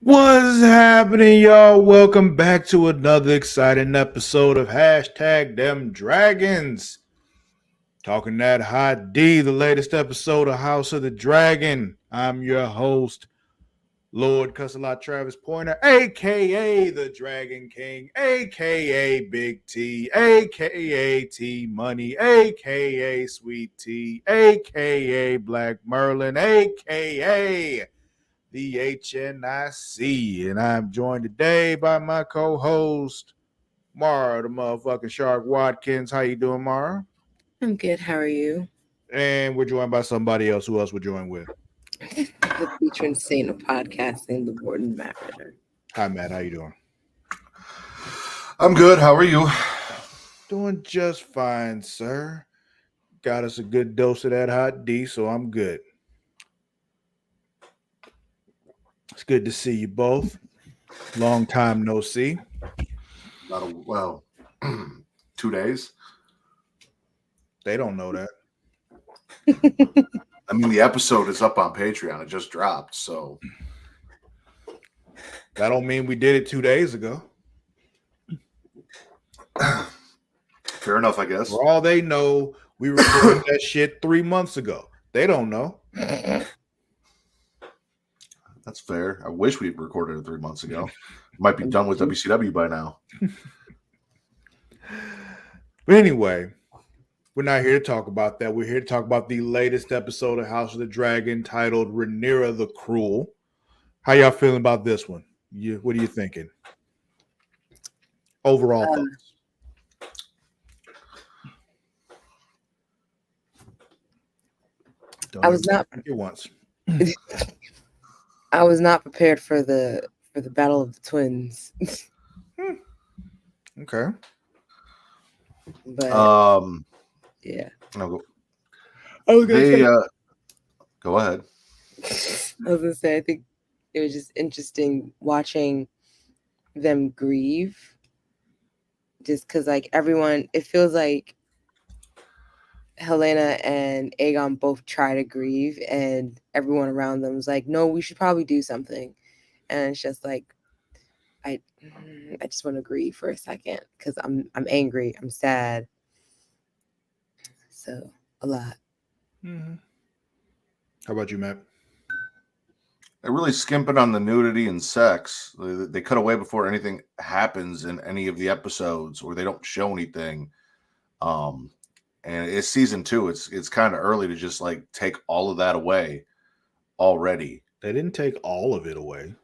What's happening, y'all? Welcome back to another exciting episode of Hashtag Them Dragons. Talking that hot D, the latest episode of House of the Dragon. I'm your host, Lord Cussalott Travis Pointer, aka the Dragon King, aka Big T, aka T Money, aka Sweet T, aka Black Merlin, aka the HNIC. And I'm joined today by my co-host, Mara, the motherfucking Shark Watkins. How you doing, Mara? I'm good. How are you? And we're joined by somebody else. Who else we're joined with? The patron saint of podcasting, the Warden Matt. Hi, Matt. How you doing? I'm good. How are you? Doing just fine, sir. Got us a good dose of that hot D, so I'm good. It's good to see you both. Long time no see. Well, 2 days. They don't know that. I mean, the episode is up on Patreon. It just dropped, so That don't mean we did it 2 days ago. fair enough, I guess. For all they know, we recorded that shit 3 months ago. They don't know. That's fair. I wish we recorded it 3 months ago. Might be done with WCW by now. But anyway, we're not here to talk about that. We're here to talk about the latest episode of House of the Dragon titled Rhaenyra The Cruel. How y'all feeling about this one? What are you thinking? Overall thoughts. I was not it once. I was not prepared for the Battle of the Twins. Okay. But yeah. No, I was go ahead. gonna say I think it was just interesting watching them grieve. Just because like everyone, it feels like Helena and Aegon both try to grieve, and everyone around them was like, "No, we should probably do something." And it's just like, I just want to grieve for a second because I'm angry, I'm sad, so a lot. Mm-hmm. How about you, Matt? They're really skimping on the nudity and sex. They cut away before anything happens in any of the episodes, or they don't show anything. And it's season 2. It's kind of early to just like take all of that away already. They didn't take all of it away.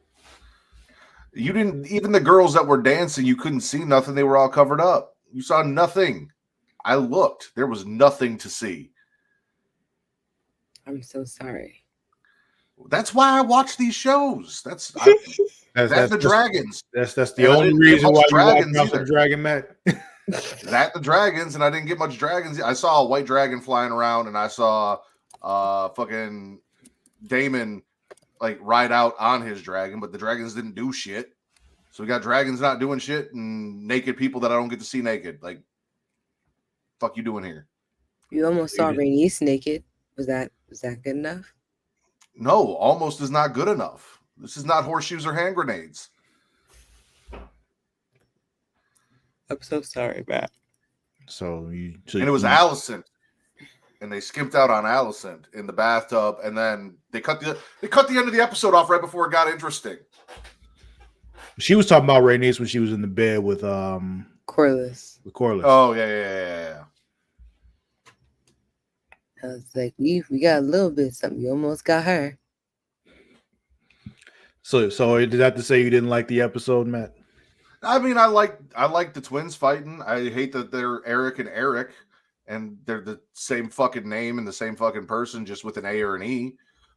You didn't, even the girls that were dancing, you couldn't see nothing. They were all covered up. You saw nothing. I looked. There was nothing to see. I'm so sorry. That's why I watch these shows. That's the dragons. That's the only reason why you watch House of the Dragon, Matt. That the dragons, and I didn't get much dragons. I saw a white dragon flying around, and I saw fucking Daemon like ride out on his dragon, but the dragons didn't do shit. So we got dragons not doing shit and naked people that I don't get to see naked. Like, fuck you doing here? You almost saw Rhaenys naked. Was that good enough? No, almost is not good enough. This is not horseshoes or hand grenades. I'm so sorry, Matt. And it was Alicent, and they skimped out on Alicent in the bathtub, and then they cut the end of the episode off right before it got interesting. She was talking about Rhaenys when she was in the bed with Corlys. With Corlys. Oh yeah. I was like, we got a little bit of something. You almost got her. So did that to say you didn't like the episode, Matt? I mean, I like the twins fighting. I hate that they're Eric and Eric, and they're the same fucking name and the same fucking person, just with an A or an E.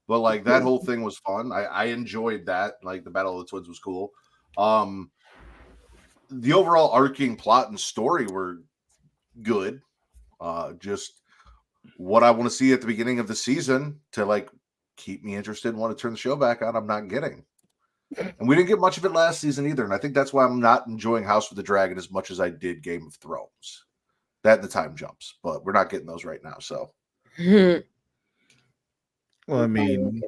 But like that whole thing was fun. I enjoyed that. Like the Battle of the Twins was cool. The overall arcing plot and story were good. Just what I want to see at the beginning of the season to like keep me interested and want to turn the show back on, I'm not getting. And we didn't get much of it last season either. And I think that's why I'm not enjoying House of the Dragon as much as I did Game of Thrones. That and the time jumps, but we're not getting those right now. So, well, I mean,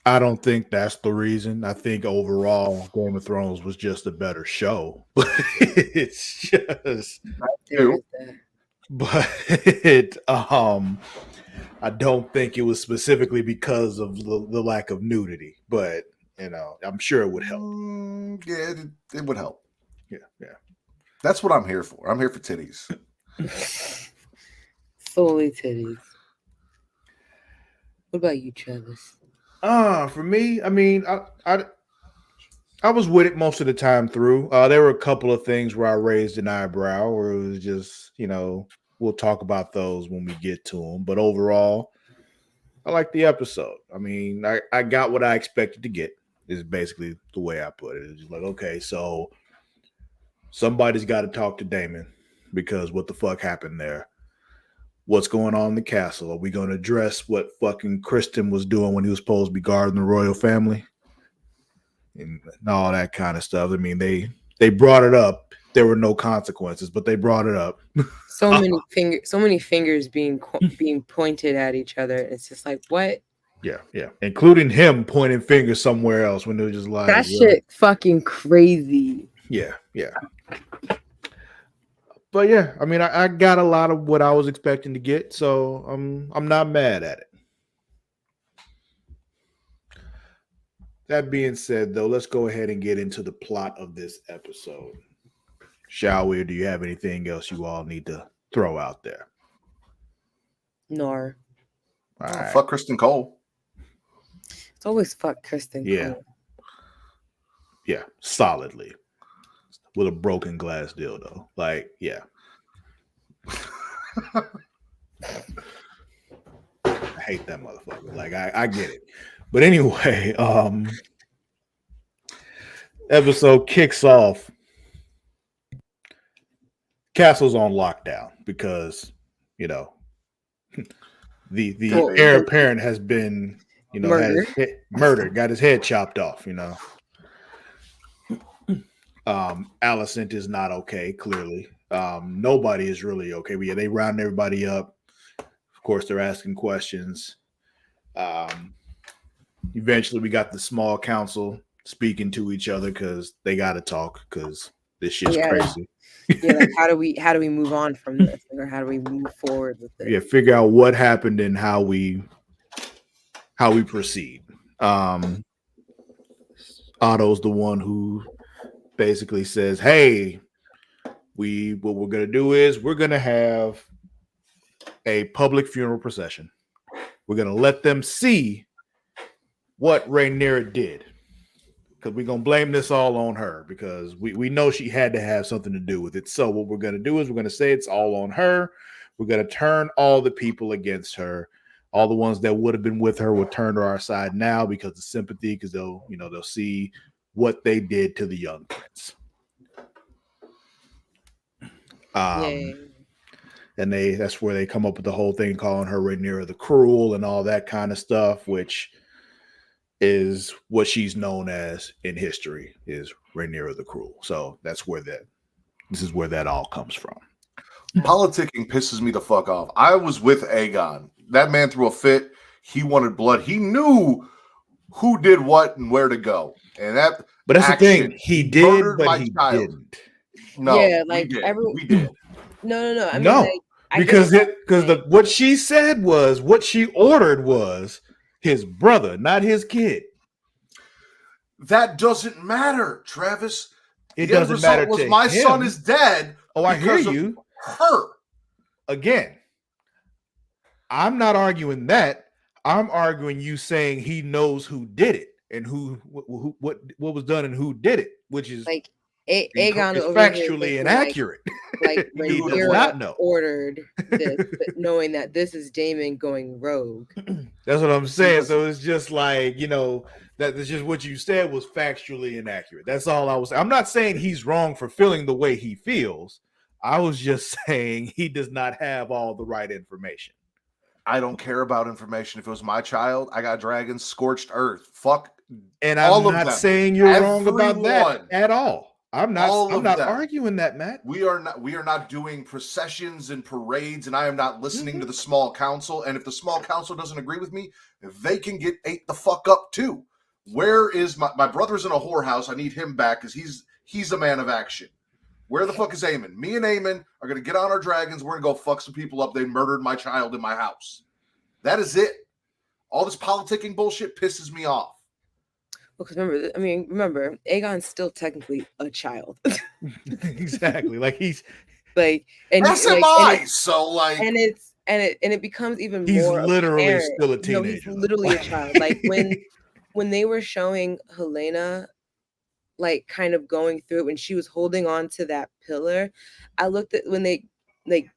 I don't think that's the reason. I think overall Game of Thrones was just a better show. But it's just There is that. but I don't think it was specifically because of the lack of nudity, but I'm sure it would help. Yeah, it would help. Yeah. That's what I'm here for. I'm here for titties. Solely titties. What about you, Travis? For me, I mean, I was with it most of the time through. There were a couple of things where I raised an eyebrow, where it was just, we'll talk about those when we get to them. But overall, I like the episode. I mean, I got what I expected to get. Is basically the way I put it. It's just like, okay, so somebody's got to talk to Damon because what the fuck happened there? What's going on in the castle? Are we going to address what fucking Kristen was doing when he was supposed to be guarding the royal family? And all that kind of stuff. I mean, they brought it up. There were no consequences, but they brought it up. So many fingers being pointed at each other. It's just like, what? Yeah, including him pointing fingers somewhere else when it was just like that shit fucking crazy. Yeah. But yeah, I mean, I got a lot of what I was expecting to get, so I'm not mad at it. That being said, though, let's go ahead and get into the plot of this episode. Shall we? Or do you have anything else you all need to throw out there? Nor. All right. Fuck Kristen Cole. It's always fuck Kristen Cole. Yeah, solidly. With a broken glass dildo. Like, yeah. I hate that motherfucker. Like, I get it. But anyway, episode kicks off. Castle's on lockdown because, the heir apparent has been, murdered, got his head chopped off, Alicent is not okay, clearly. Nobody is really okay. But yeah, they round everybody up. Of course, they're asking questions. Eventually, we got the small council speaking to each other because they got to talk because this shit's crazy. Yeah, like how do we move on from this, or how do we move forward with this? Yeah, figure out what happened and how we proceed. Otto's the one who basically says, "Hey, what we're gonna do is we're gonna have a public funeral procession. We're gonna let them see what Rhaenyra did, because we're gonna blame this all on her because we know she had to have something to do with it. So what we're gonna do is we're gonna say it's all on her. We're gonna turn all the people against her. All the ones that would have been with her will turn to our side now because of sympathy, because they'll see what they did to the young prince." And that's where they come up with the whole thing calling her Rhaenyra the Cruel and all that kind of stuff, which is what she's known as in history, is Rhaenyra the Cruel. So this is where that all comes from. Politicking pisses me the fuck off. I was with Aegon. That man threw a fit. He wanted blood. He knew who did what and where to go. And that. But that's the thing. He did, but he didn't. No. Yeah, like we did. No. I mean, no, like, because what she said was what she ordered was his brother, not his kid. That doesn't matter, Travis. It doesn't matter to my him. son is dead. Oh, I hear you. Her. Again, I'm not arguing that. I'm arguing you saying he knows who did it and what was done and who did it, which is like Aegon is factually inaccurate. Like He does not know. Ordered this, but knowing that this is Daemon going rogue. That's what I'm saying. So it's just like, that's just what you said was factually inaccurate. That's all I was saying. I'm not saying he's wrong for feeling the way he feels. I was just saying he does not have all the right information. I don't care about information. If it was my child, I got dragons, scorched earth. Fuck. And I'm not saying you're wrong about that at all. I'm All of not that. arguing that, Matt. We are not doing processions and parades, and I am not listening to the small council. And if the small council doesn't agree with me, they can get ate the fuck up too. Where is my brother's in a whorehouse? I need him back because he's a man of action. Where the fuck is Aemon? Me and Aemon are gonna get on our dragons. We're gonna go fuck some people up. They murdered my child in my house. That is it. All this politicking bullshit pisses me off. Because remember, Aegon's still technically a child. Exactly. Like he's like, and SMI. So like, and it becomes even he's more. literally apparent. still a No, teenager. he's literally a child. Like when they were showing Helena, like kind of going through it when she was holding on to that pillar, I looked at when they like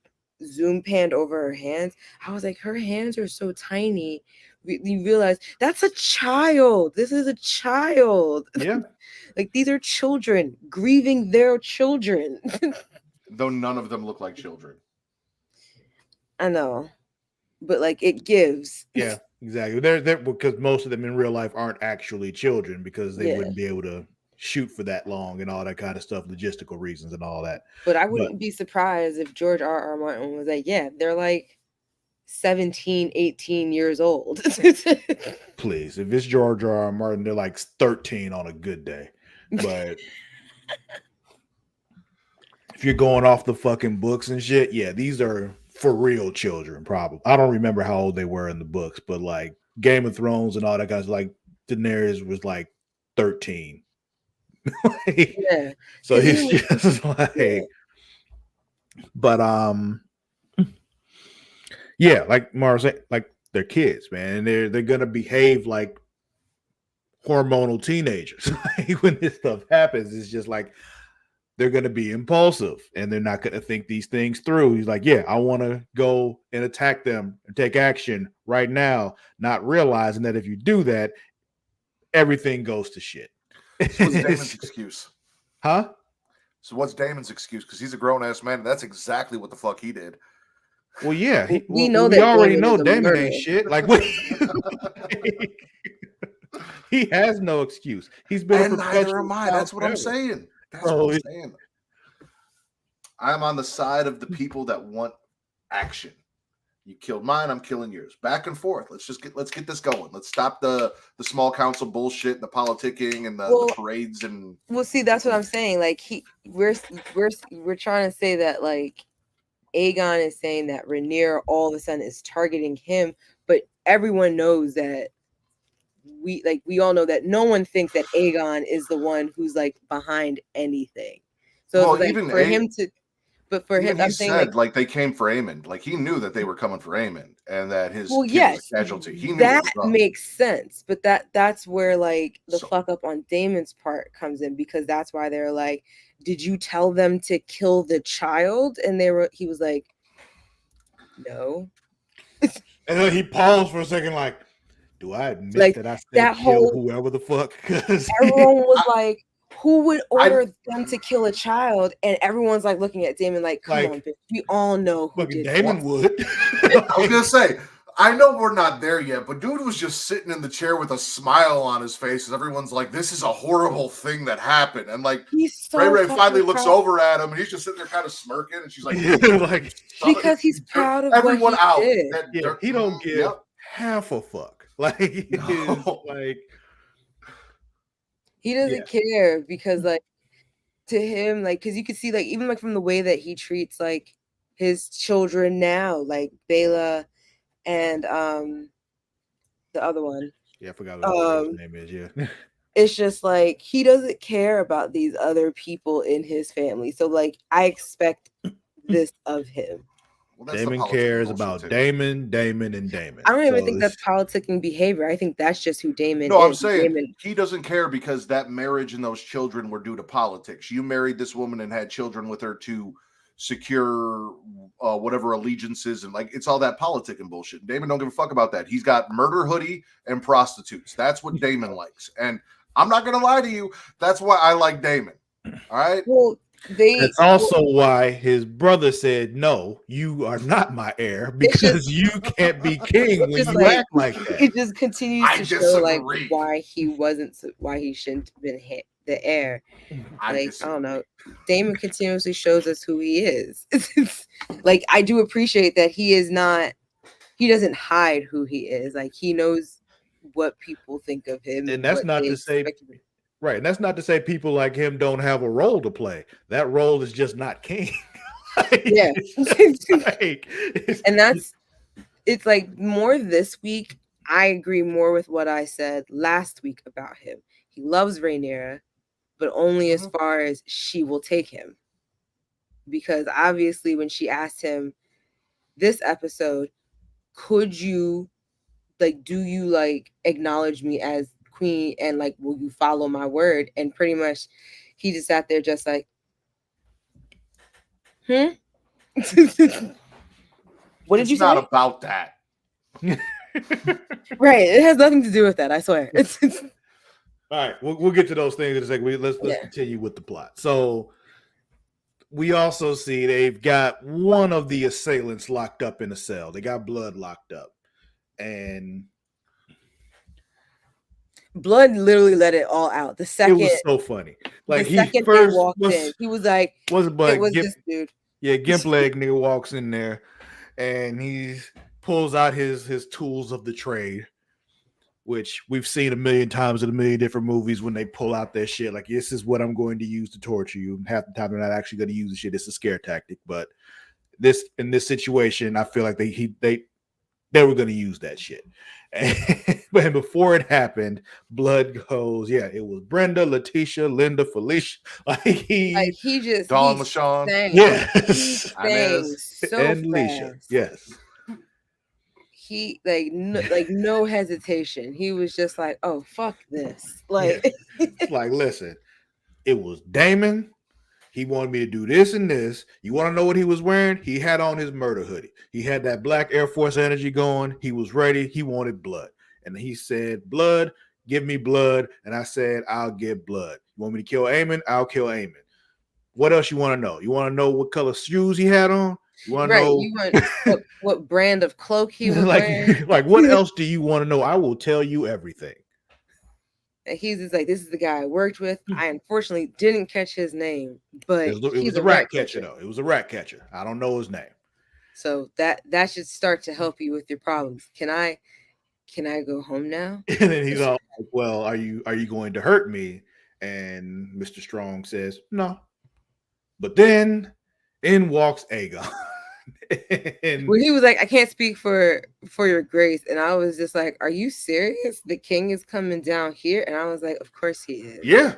zoom panned over her hands. I was like, her hands are so tiny. You realize that's a child. This is a child. Yeah. Like these are children grieving their children. though none of them look like children. I know, but like it gives. Yeah, exactly. They're because most of them in real life aren't actually children because they wouldn't be able to shoot for that long and all that kind of stuff, logistical reasons and all that. But I wouldn't be surprised if George R.R. Martin was like, yeah, they're like 17, 18 years old. Please, if it's George R.R. Martin, they're like 13 on a good day. But if you're going off the fucking books and shit, yeah, these are for real children, probably. I don't remember how old they were in the books, but like Game of Thrones and all that guys, like Daenerys was like 13. Yeah. So he's just like, but yeah, like Mara said, like they're kids, man, and they're gonna behave like hormonal teenagers. Like, when this stuff happens, it's just like they're gonna be impulsive and they're not gonna think these things through. He's like, yeah, I want to go and attack them and take action right now, not realizing that if you do that, everything goes to shit. So what's Daemon's excuse? Huh? So what's Daemon's excuse? Because he's a grown-ass man, and that's exactly what the fuck he did. Well, yeah, we already know is a Daemon murderer. ain't shit. Like, he has no excuse. He's been And neither am I. That's what I'm forever. saying. That's what I'm saying. I'm on the side of the people that want action. You killed mine, I'm killing yours. Back and forth. Let's get this going. Let's stop the small council bullshit, the politicking, and the parades and. Well, see, that's what I'm saying. Like we're trying to say that like Aegon is saying that Rhaenyra all of a sudden is targeting him, but everyone knows that we all know that no one thinks that Aegon is the one who's like behind anything. So well, it's like even for him to. But for him, he said like they came for Aemon. Like he knew that they were coming for Aemon, and that his kid was a casualty. He knew that makes sense. But that's where like the fuck up on Daemon's part comes in, because that's why they're like, "Did you tell them to kill the child?" And he was like, "No." And then he paused for a second, like, "Do I admit that I said that kill whoever the fuck?" Because everyone was like, who would order them to kill a child? And everyone's like looking at Daemon like, come on, bitch. We all know who did Daemon that. would. I was gonna say, I know we're not there yet, but dude was just sitting in the chair with a smile on his face as everyone's like, this is a horrible thing that happened. And like Ray finally looks over at him and he's just sitting there kind of smirking, and she's like, like because he's proud of everyone what he out. did. He don't give half a fuck. Like like he doesn't care, because like to him, like, because you can see like even like from the way that he treats like his children now, like Bela and the other one. Yeah, I forgot what his name is. Yeah. It's just like he doesn't care about these other people in his family. So like I expect this of him. Well, Daemon cares about Daemon, and Daemon. I don't even think that's politicking behavior. I think that's just who Daemon is. No, I'm saying he doesn't care because that marriage and those children were due to politics. You married this woman and had children with her to secure whatever allegiances, and like it's all that politicking bullshit. Daemon don't give a fuck about that. He's got murder hoodie and prostitutes. That's what Daemon likes. And I'm not gonna lie to you, that's why I like Daemon. All right. Well, that's also why his brother said, "No, you are not my heir because you can't be king when you act like that." It just continues to show like why he shouldn't have been the heir. I Like, I disagree. don't know. Damon continuously shows us who he is. Like, I do appreciate that he doesn't hide who he is. Like, he knows what people think of him, And that's what not they to say, expect of him. right? And that's not to say people like him don't have a role to play. That role is just not king. Yeah. It's And it's like more this week. I agree more with what I said last week about him. He loves Rhaenyra, but only as far as she will take him. Because obviously, when she asked him this episode, could you, like, do you, like, acknowledge me as queen, and, like, will you follow my word? And pretty much he just sat there just like, what did you It's not say? about that. Right, it has nothing to do with that, I swear. It's all right. We'll get to those things in a second. Let's Yeah. continue with the plot. So we also see they've got one of the assailants locked up in a cell. They got Blood locked up, and Blood literally let it all out. The it second was so funny. Like, the he second they first walked was in, he was like, wasn't it but was Gimp, this dude. yeah, Gimp leg nigga walks in there, and he pulls out his tools of the trade, which we've seen a million times in a million different movies when they pull out their shit. Like, this is what I'm going to use to torture you. And half the time they're not actually going to use the shit. It's a scare tactic. But in this situation, I feel like they were going to use that shit. But before it happened, Blood goes, yeah, it was Brenda, Letitia, Linda, Felicia. Like, he just Dawn, he LaShawn, sang, he Yes. sang Inez, so And fast. Leisha. Yes. He like no hesitation. He was just like, oh, fuck this. Like, It's like, listen, it was Damon. He wanted me to do this and this. You want to know what he was wearing? He had on his murder hoodie. He had that black Air Force energy going. He was ready. He wanted blood. And he said, blood, give me blood. And I said, I'll get blood. You want me to kill Aemon? I'll kill Aemon. What else you want to know? You want to know what color shoes he had on? You want to right, know you want what brand of cloak he was wearing? like what else do you want to know? I will tell you everything. And he's just like, this is the guy I worked with. I unfortunately didn't catch his name, but It was he's a rat catcher, though. It was a rat catcher. I don't know his name. So that should start to help you with your problems. Can I go home now? And then he's all like, well, are you going to hurt me? And Mr. Strong says, no. But then in walks Aegon. And When he was like, I can't speak for your grace. And I was just like, are you serious? The king is coming down here? And I was like, of course he is. yeah.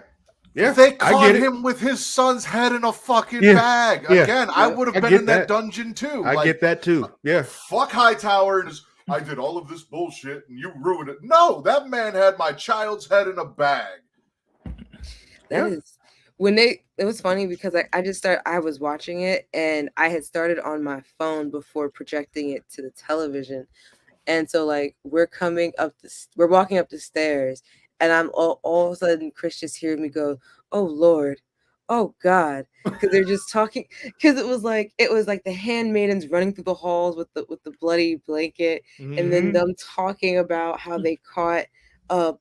They caught him with his son's head in a fucking bag. Yeah. Again, I would have been in that dungeon too. I get that too. Yeah. Fuck Hightower and I did all of this bullshit and you ruined it. No, that man had my child's head in a bag. That is when it was funny because I was watching it and I had started on my phone before projecting it to the television. And so like we're walking up the stairs and I'm all of a sudden Chris just hears me go, oh Lord, oh God, because they're just talking, because it was like the handmaidens running through the halls with the bloody blanket, and then them talking about how they caught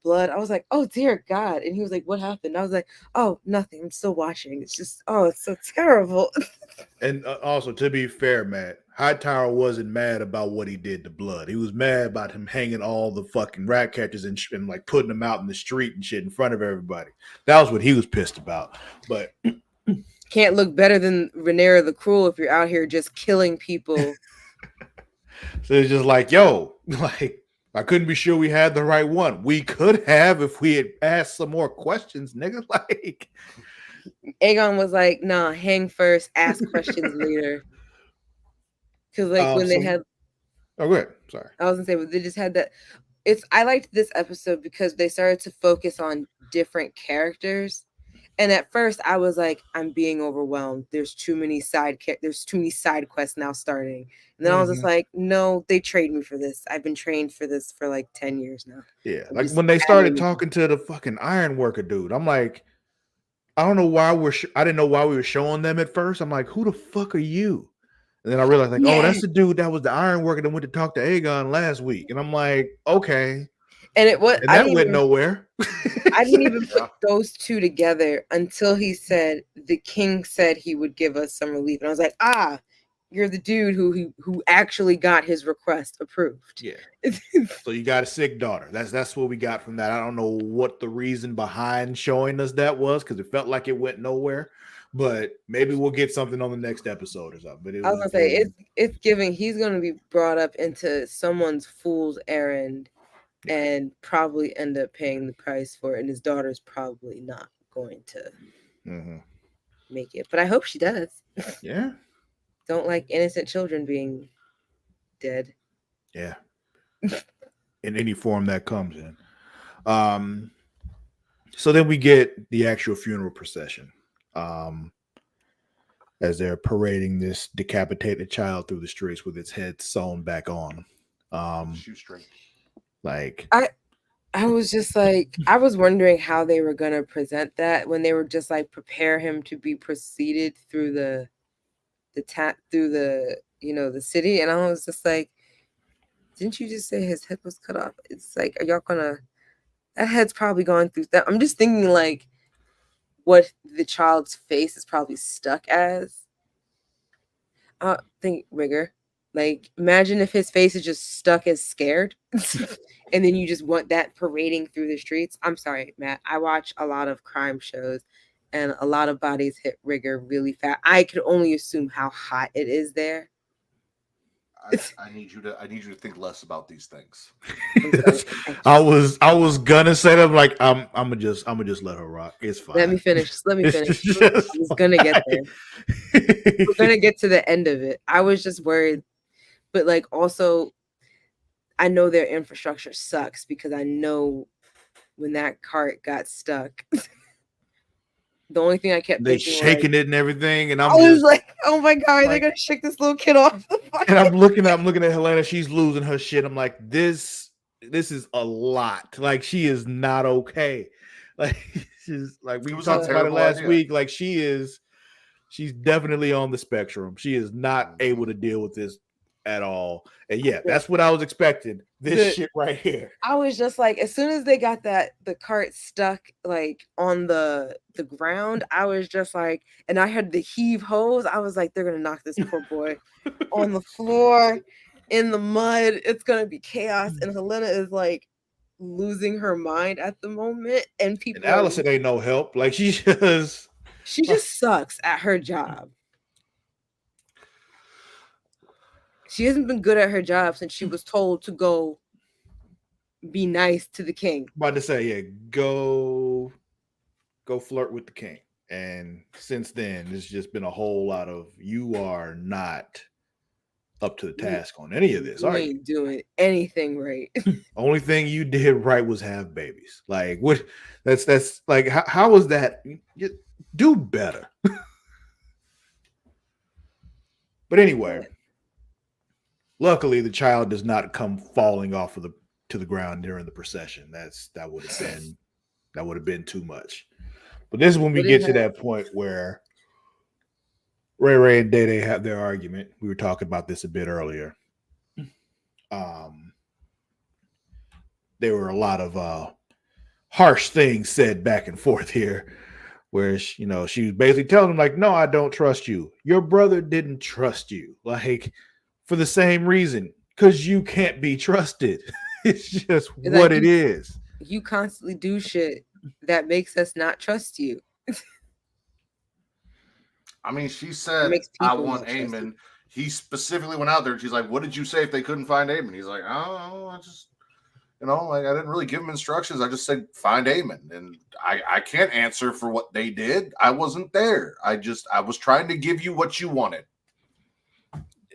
blood. I was like, oh dear God. And he was like, what happened? I was like, oh, nothing, I'm still watching. It's just, oh, it's so terrible. And also, to be fair, Matt, Hightower wasn't mad about what he did to Blood. He was mad about him hanging all the fucking rat catchers and like putting them out in the street and shit in front of everybody. That was what he was pissed about. But can't look better than Rhaenyra the Cruel if you're out here just killing people. So it's just like, yo, like, I couldn't be sure we had the right one. We could have if we had asked some more questions, nigga. Like, Aegon was like, nah, hang first, ask questions later. Because like when they had, oh, go ahead. Sorry, I was gonna say, but they just had that. I liked this episode because they started to focus on different characters. And at first I was like, I'm being overwhelmed. There's too many side quests now starting. And then I was just like, no, they trained me for this. I've been trained for this for like 10 years now. Yeah. Like when they started talking to the fucking ironworker dude, I'm like, I don't know why I didn't know why we were showing them at first. I'm like, who the fuck are you? And then I realized, like, oh, that's the dude that was the ironworker that went to talk to Aegon last week. And I'm like, okay. And it was And that went nowhere. I didn't even Yeah. put those two together until he said the king said he would give us some relief. And I was like, you're the dude who actually got his request approved. Yeah. So you got a sick daughter. That's what we got from that. I don't know what the reason behind showing us that was, because it felt like it went nowhere. But maybe we'll get something on the next episode or something. But I was gonna say it's giving he's gonna be brought up into someone's fool's errand and probably end up paying the price for it, and his daughter's probably not going to make it. But I hope she does. Yeah. Don't like innocent children being dead. Yeah. In any form that comes in. So then we get the actual funeral procession. As they're parading this decapitated child through the streets with its head sewn back on. Shoestring. Like I was just like, I was wondering how they were gonna present that when they were just like prepare him to be proceeded through the the city, and I was just like, didn't you just say his head was cut off? It's like, are y'all gonna? That head's probably going through that. I'm just thinking like, what the child's face is probably stuck as. Think bigger. Like, imagine if his face is just stuck as scared, and then you just want that parading through the streets. I'm sorry, Matt. I watch a lot of crime shows, and a lot of bodies hit rigor really fast. I could only assume how hot it is there. I need you to think less about these things. I was gonna say that, like I'm gonna just let her rock. It's fine. Let me finish. I was gonna get there. We're gonna get to the end of it. I was just worried, but like also, I know their infrastructure sucks because I know when that cart got stuck. The only thing I kept they thinking shaking it and everything, and I was like, oh my god, they're gonna shake this little kid off. And I'm looking at Helena. She's losing her shit. I'm like, this is a lot. Like, she is not okay. Like, she's like, we talked about it last week. Like, she's definitely on the spectrum. She is not able to deal with this at all. And yeah, that's what I was expecting. This shit right here. I was just like, as soon as they got the cart stuck like on the ground, I was just like, and I heard the heave hose. I was like, they're gonna knock this poor boy on the floor in the mud. It's gonna be chaos. And Helena is like losing her mind at the moment. And Allison ain't no help. Like, she just sucks at her job. She hasn't been good at her job since she was told to go be nice to the king. I'm about to say, yeah, go flirt with the king. And since then, there's just been a whole lot of, you are not up to the task on any of this. You ain't doing anything right. Only thing you did right was have babies. Like, what? That's like, how was that? You do better. But anyway. Luckily, the child does not come falling off to the ground during the procession. That would have been too much. But this is when we get to that point where Ray and Day have their argument. We were talking about this a bit earlier. There were a lot of harsh things said back and forth here, where she was basically telling him, like, no, I don't trust you. Your brother didn't trust you. Like, for the same reason, because you can't be trusted. It's just it's what like it is. You constantly do shit that makes us not trust you. I mean, she said, I want Aemon. He specifically went out there and she's like, what did you say if they couldn't find Aemon? He's like, oh, I just, like, I didn't really give him instructions. I just said, find Aemon. And I can't answer for what they did. I wasn't there. I was trying to give you what you wanted.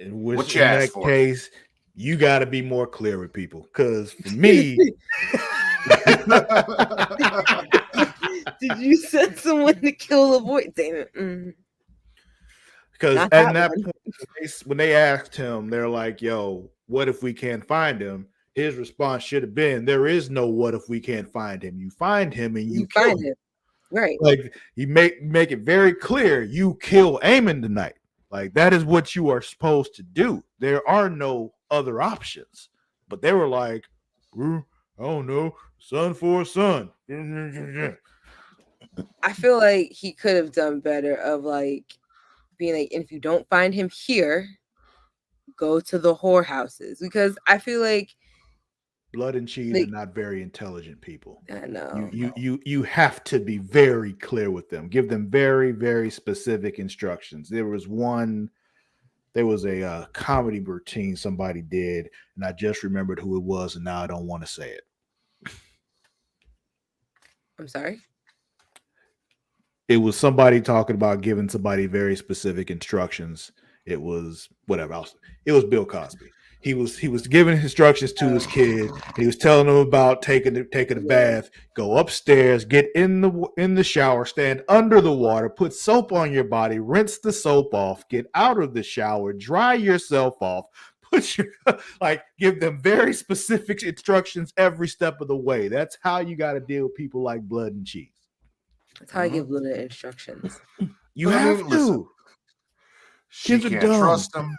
In that case, you got to be more clear with people. Because for me, did you send someone to kill a boy? Damn it! Because at that point, when they asked him, they're like, "Yo, what if we can't find him?" His response should have been, "There is no what if we can't find him. You find him and you kill him." Right? Like, you make it very clear. You kill Aemon tonight. Like, that is what you are supposed to do. There are no other options. But they were like, don't know, son for a son. I feel like he could have done better of like being like, if you don't find him here, go to the whorehouses, because I feel like Blood and Cheese are not very intelligent people. I know. You have to be very clear with them. Give them very, very specific instructions. There was a comedy routine somebody did, and I just remembered who it was, and now I don't want to say it. I'm sorry. It was somebody talking about giving somebody very specific instructions. It was whatever else. It was Bill Cosby. He was giving instructions to his kid. He was telling him about taking a bath, go upstairs, get in the shower, stand under the water, put soap on your body, rinse the soap off, get out of the shower, dry yourself off, give them very specific instructions every step of the way. That's how you got to deal with people like Blood and Cheese. That's how I give little instructions. You have to. Listen, she can't trust him.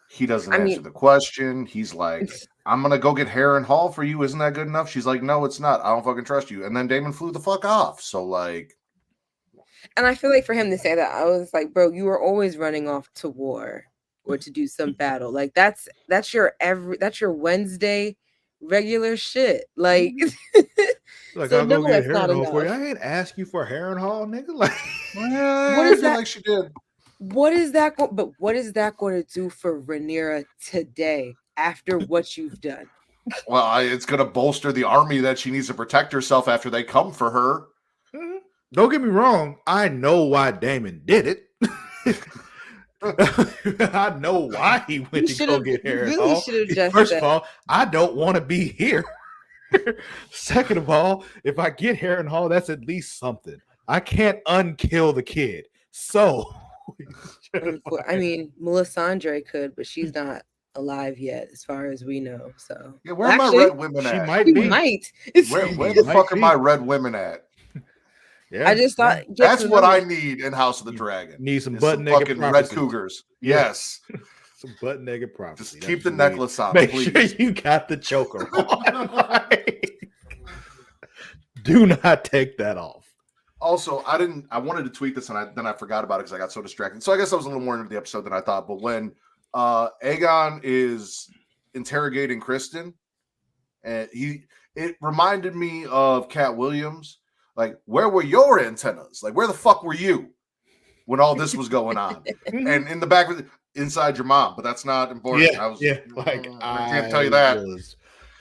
He doesn't answer the question. He's like, I'm going to go get Harren Hall for you. Isn't that good enough? She's like, no, it's not. I don't fucking trust you. And then Daemon flew the fuck off. So, like. And I feel like for him to say that, I was like, bro, you were always running off to war or to do some battle. Like, that's your Wednesday regular shit. Like, like so I'll go get Harren Hall for you. I ain't ask you for Harren Hall, nigga. Like, what is that? Like she did. What is that? But what is that going to do for Rhaenyra today after what you've done? Well, it's going to bolster the army that she needs to protect herself after they come for her. Mm-hmm. Don't get me wrong. I know why Daemon did it. I know why he went to go get Harren Hall. First of all, I don't want to be here. Second of all, if I get Harren Hall, that's at least something. I can't unkill the kid. So, I mean, Melisandre could, but she's not alive yet, as far as we know. So, yeah, where are my red women at? She might be. Where the fuck are my red women at? Yeah, I just thought that's what I need in House of the Dragon. Need some butt naked red cougars. Yes, some butt naked prophecy. Just keep the necklace on. Make please. sure you got the choker on. Do not take that off. Also, I wanted to tweet this and then I forgot about it because I got so distracted. So I guess I was a little more into the episode than I thought. But when Aegon is interrogating Kristen, and it reminded me of Cat Williams. Like, where were your antennas? Like, where the fuck were you when all this was going on? And in the back of inside your mom, but that's not important. Yeah, I can't tell you that.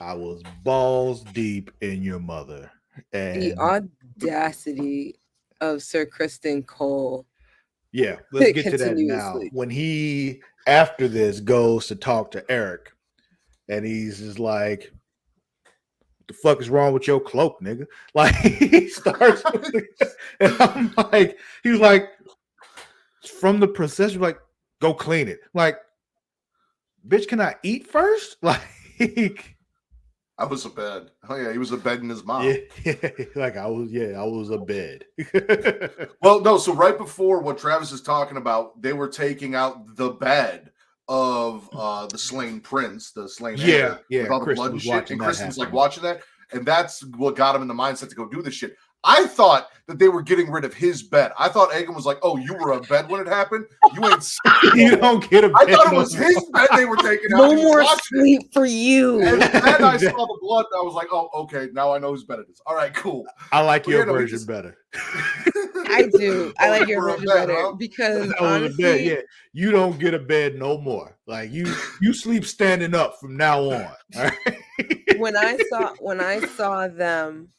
I was balls deep in your mother. And the audacity of Sir Kristen Cole. Yeah, let's get to that now. When he, after this, goes to talk to Eric, and he's just like, "What the fuck is wrong with your cloak, nigga?" Like, he starts, and I'm like, he was like, "From the princess," like, "Go clean it." Like, bitch, can I eat first? Like. I was a bed. Oh yeah, he was a bed in his mom. Yeah, like I was a bed. Well, no, so right before what Travis is talking about, they were taking out the bed of the slain prince, the slain heir, with all the blood and shit. And Kristen's like watching that, and that's what got him in the mindset to go do this shit. I thought that they were getting rid of his bed. I thought Aegon was like, "Oh, you were a bed when it happened. You ain't. You don't get a bed." I thought it was his bed they were taking out. No more sleep for you. And then I saw the blood. And I was like, "Oh, okay. Now I know whose bed it is." All right, cool. I like your version better. I do. I like your version better because honestly, yeah, you don't get a bed no more. Like you sleep standing up from now on. All right? When I saw them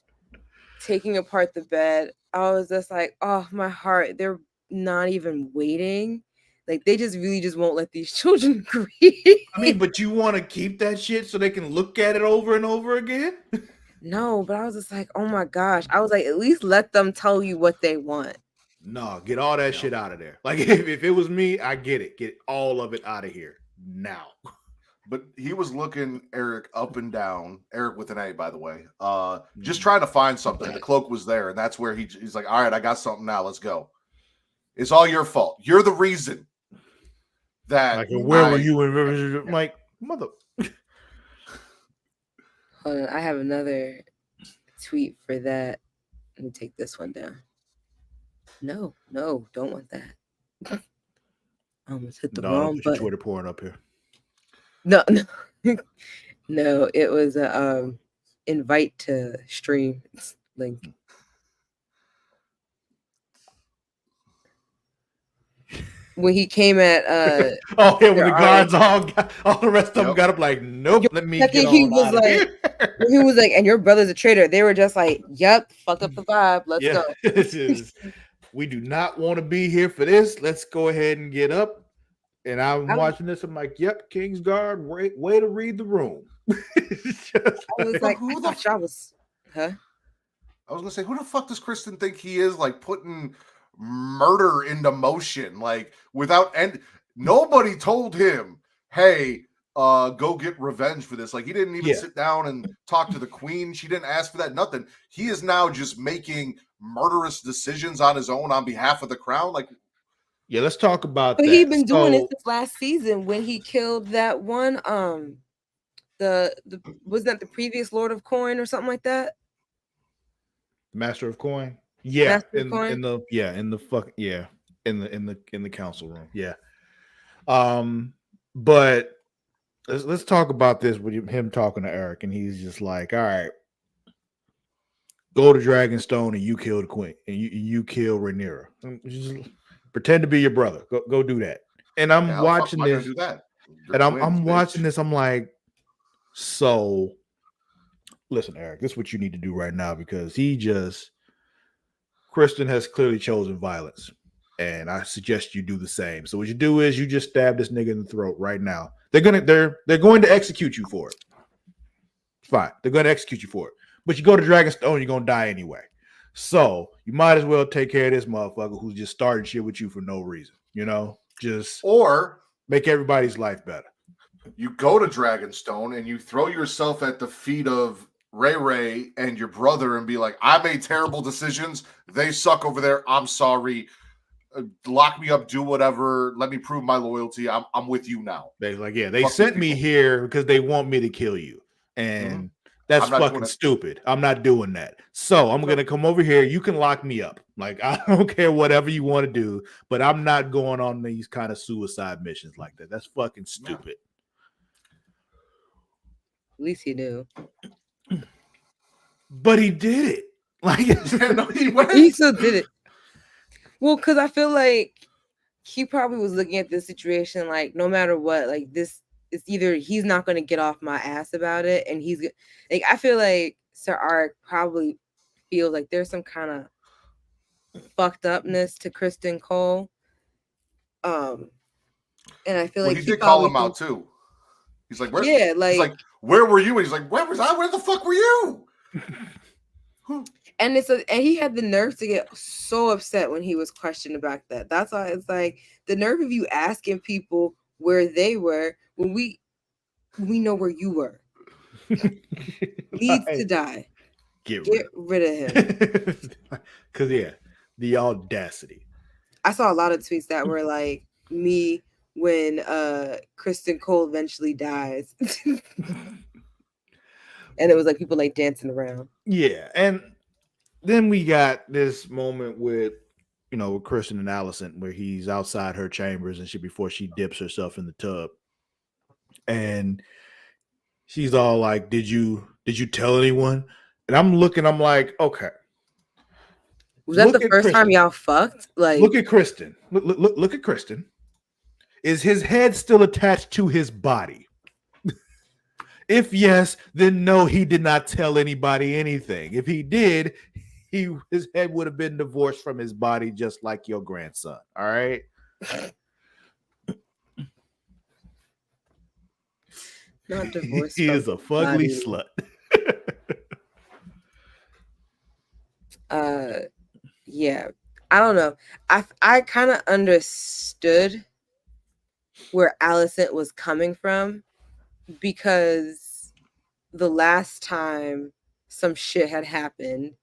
taking apart the bed, I was just like, oh, my heart. They're not even waiting. Like, they really won't let these children grieve. I mean, but you want to keep that shit so they can look at it over and over again? No, but I was just like, oh my gosh. I was like, at least let them tell you what they want. No, get all that shit out of there. Like, if it was me, I get it. Get all of it out of here now. But he was looking Eric up and down, Eric with an A, by the way, just trying to find something. The cloak was there, and that's where he's like, all right, I got something now. Let's go. It's all your fault. You're the reason that. Like, where were you in like, mother? Hold on, I have another tweet for that. Let me take this one down. No, don't want that. I almost hit the wrong Don't put your button. Twitter porn up here. No, no, it was a invite to stream link. When he came at oh yeah, when the Sir guards all the rest of them Yep. got up like, nope, let me second get he on was out of like- here. he was like, and your brother's a traitor. They were just like, yep, fuck up the vibe. Let's go. This is, we do not want to be here for this. Let's go ahead and get up. And I'm watching this. I'm like, yep, Kingsguard, way to read the room. I was like, who I the thought y'all was, huh? I was gonna say, who the fuck does Kristen think he is? Like putting murder into motion, like without end. Nobody told him, "Hey, go get revenge for this." Like he didn't even sit down and talk to the queen. She didn't ask for that. Nothing. He is now just making murderous decisions on his own on behalf of the crown. Like, yeah, let's talk about But that. he'd been doing it since last season when he killed that one. The wasn't that the previous Lord of Coin or something like that? Master of Coin. Yeah, Master of Coin? in the council room. Yeah. But let's talk about this with him talking to Eric, and he's just like, all right, go to Dragonstone and you kill the queen, and you kill Rhaenyra. Just pretend to be your brother. Go do that. And I'm watching this. Do that? And I'm watching this. I'm like, so listen, Eric, this is what you need to do right now, because Kristen has clearly chosen violence, and I suggest you do the same. So what you do is you just stab this nigga in the throat right now. They're going to execute you for it. Fine, they're going to execute you for it. But you go to Dragonstone, you're going to die anyway. So you might as well take care of this motherfucker who's just starting shit with you for no reason. Or make everybody's life better. You go to Dragonstone and you throw yourself at the feet of Ray and your brother and be like, I made terrible decisions. They suck over there. I'm sorry. Lock me up, do whatever. Let me prove my loyalty. I'm with you now. They sent me here because they want me to kill you. And that's fucking stupid. I'm not doing that. So I'm going to come over here. You can lock me up. Like, I don't care whatever you want to do, but I'm not going on these kind of suicide missions like that. That's fucking stupid. At least he knew. But he did it. Like, he still did it. Well, because I feel like he probably was looking at this situation like, no matter what, like this is either he's not going to get off my ass about it, and he's like, I feel like Sir Ark probably feels like there's some kind of fucked upness to Kristen Cole. And I feel like he did call him out too. He's like, he's like, where were you? And he's like, where was I? Where the fuck were you? And he had the nerve to get so upset when he was questioned about that. That's why it's like the nerve of you asking people where they were when we know where you were. Needs to die. Get rid of him. Because the audacity. I saw a lot of tweets that were like me when Kristen Cole eventually dies. And it was like people like dancing around. Yeah, and then we got this moment with Kristen and Allison where he's outside her chambers and shit before she dips herself in the tub. And she's all like, Did you tell anyone? And I'm like, okay. Was that the first time y'all fucked? Like, look at Kristen. Look at Kristen. Is his head still attached to his body? If yes, then no, he did not tell anybody anything. If he did, his head would have been divorced from his body, just like your grandson. All right. Not divorced. He is a fugly slut. Yeah. I don't know. I kind of understood where Allison was coming from, because the last time some shit had happened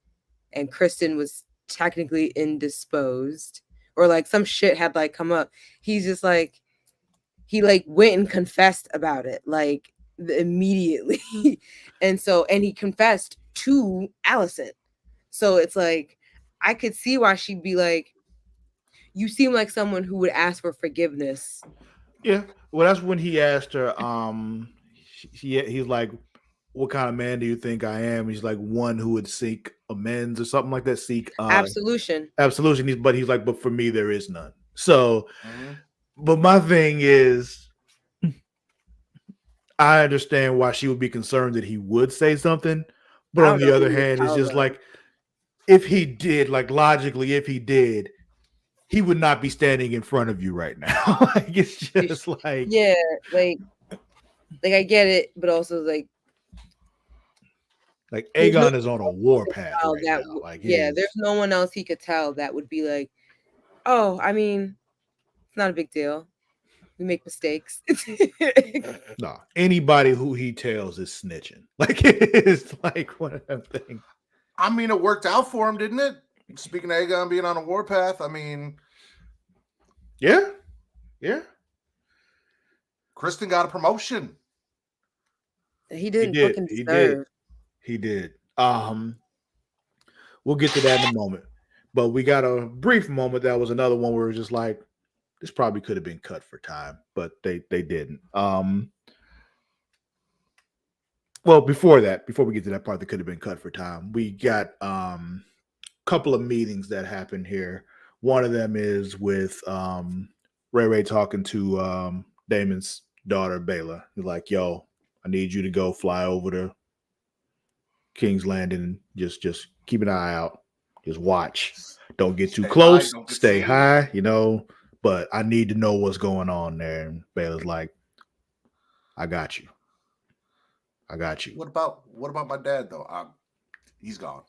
and Kristen was technically indisposed, or like some shit had like come up, he's just like, he like went and confessed about it. Like, immediately. And he confessed to Allison. So it's like, I could see why she'd be like, you seem like someone who would ask for forgiveness. Yeah. Well, that's when he asked her. He's like, "What kind of man do you think I am?" He's like, "One who would seek amends or something like that. Seek Absolution. absolution." He's like, "But for me, there is none." So, Mhm. but my thing is, I understand why she would be concerned that he would say something, but I on don't know the who other would hand, it's tell just them. like, if he did, like logically, if he did, he would not be standing in front of you right now. Like it's just like, Yeah, like I get it, but also like there's no Aegon is on a war path tell right that now. Like it yeah, is. there's no one else he could tell that would be like, oh, I mean, it's not a big deal. We make mistakes. No, anybody who he tells is snitching. Like it is like one of them things. I mean, it worked out for him, didn't it? Speaking of Aegon being on a warpath, I mean, Yeah, yeah, Kristen got a promotion. He he didn't did. fucking He did. deserve. He did. We'll get to that in a moment. But we got a brief moment that was another one where it was just like, this probably could have been cut for time, but they didn't. Well, before we get to that part that could have been cut for time, we got couple of meetings that happened here. One of them is with Ray talking to Damon's daughter Bayla. He's like, "Yo, I need you to go fly over to King's Landing and just keep an eye out. Just watch. Don't get too Stay high, close. don't get Stay seen." high, but I need to know what's going on there." And Bayla's like, "I got you. I got you." What about my dad though? He's gone.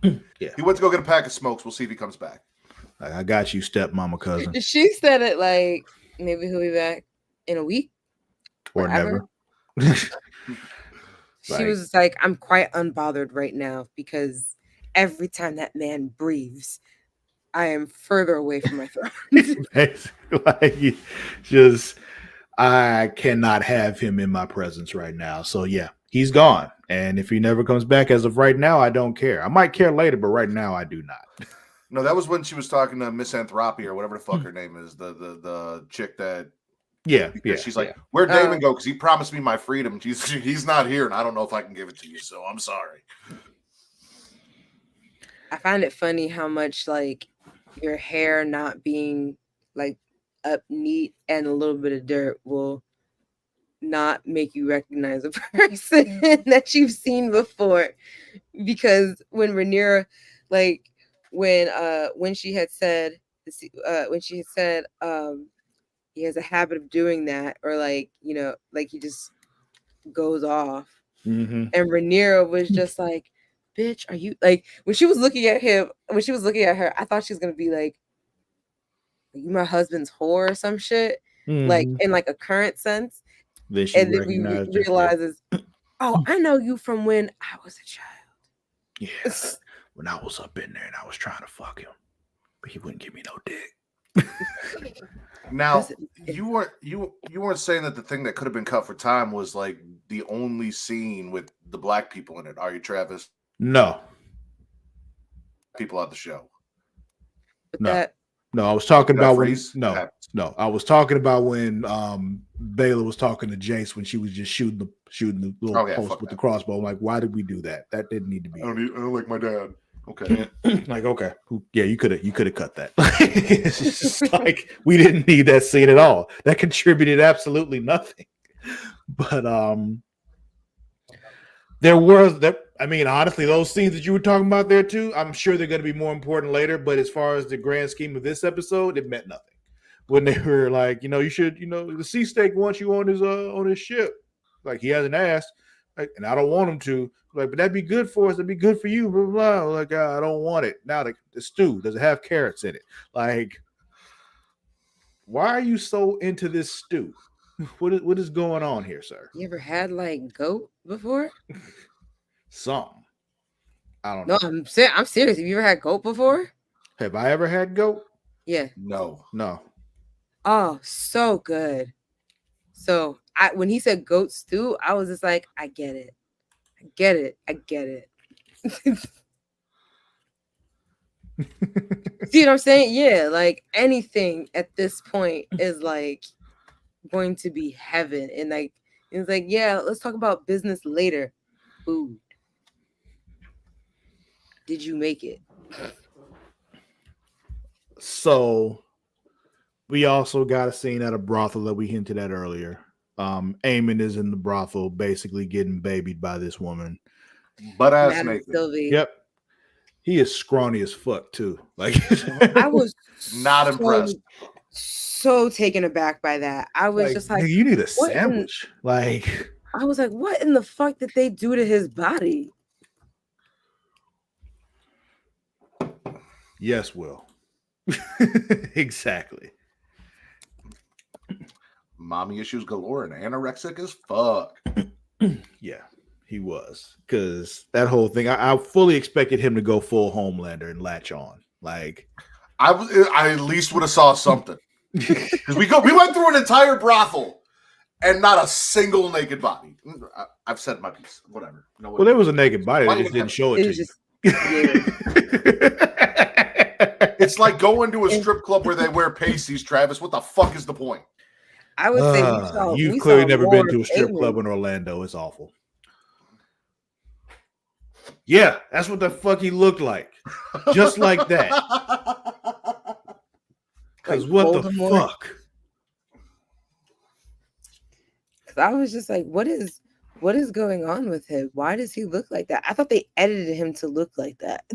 Yeah. He went to go get a pack of smokes. We'll see if he comes back. Like, I got you, stepmama cousin. She said it like, maybe he'll be back in a week. Or Whatever. never. She was just like, I'm quite unbothered right now because every time that man breathes, I am further away from my throne. Basically, like, just I cannot have him in my presence right now. So yeah, he's gone. And if he never comes back as of right now, I don't care. I might care later, but right now I do not. No, that was when she was talking to Misanthropy or whatever the fuck her name is, the chick that. Yeah. She's like, "Where'd Damon go? Because he promised me my freedom. He's not here, and I don't know if I can give it to you. So I'm sorry." I find it funny how much like your hair not being like up neat and a little bit of dirt will not make you recognize a person that you've seen before. Because when Rhaenyra, like when she had said he has a habit of doing that, or like, like he just goes off. Mm-hmm. And Rhaenyra was just like, bitch, are you like, when she was looking at her, I thought she was gonna be like, are you my husband's whore or some shit? Like in like a current sense. Then she And then we recognized realizes, oh, I know you from when I was a child. Yeah. When I was up in there and I was trying to fuck him, but he wouldn't give me no dick. Now you weren't saying that the thing that could have been cut for time was like the only scene with the black people in it, are you, Travis? No. People at the show. But No, I was talking about when freeze? I was talking about when Bayla was talking to Jace when she was just shooting the little post with the crossbow. I'm like, why did we do that? That didn't need to be. I don't like my dad. Okay. Like, okay. Yeah, you could have cut that. It's just like, we didn't need that scene at all. That contributed absolutely nothing. But there was that. I mean, honestly, those scenes that you were talking about there too, I'm sure they're going to be more important later. But as far as the grand scheme of this episode, it meant nothing. When they were like, you should, the sea snake wants you on his ship. Like, he hasn't asked, like, and I don't want him to. Like, but that'd be good for us. That'd be good for you. Blah blah. blah. Like, I don't want it. Now the stew, does it have carrots in it? Like, why are you so into this stew? What is going on here, sir? you ever had like goat before? Something. I don't know. No, I'm serious. Have you ever had goat before? Have I ever had goat? Yeah. No. Oh, so good. So when he said goat stew, I was just like, I get it. I get it. I get it. See what I'm saying? Yeah, like anything at this point is like going to be heaven. And like it's like, yeah, let's talk about business later. Food. Did you make it? So we also got a scene at a brothel that we hinted at earlier. Eamon is in the brothel, basically getting babied by this woman. Butt ass Madam naked. Sylvie. Yep. He is scrawny as fuck too. Like I was Not impressed. So taken aback by that. I was just like, nigga, you need a what sandwich. Like I was like, what in the fuck did they do to his body? yes, Will. Exactly. Mommy issues galore and anorexic as fuck. Yeah, he was. Because that whole thing, I fully expected him to go full Homelander and latch on. Like I at least would have saw something. Because we went through an entire brothel and not a single naked body. I've said my piece. Whatever. No, well, there was a naked body. They just didn't show it to you. It's like going to a strip club where they wear pasties, Travis. What the fuck is the point? I would say you've clearly never been to a strip club in Orlando. It's awful. Yeah, that's what the fuck he looked like. Just like that. Because Like what Voldemort. the fuck? I was just like, what is going on with him? Why does he look like that? I thought they edited him to look like that.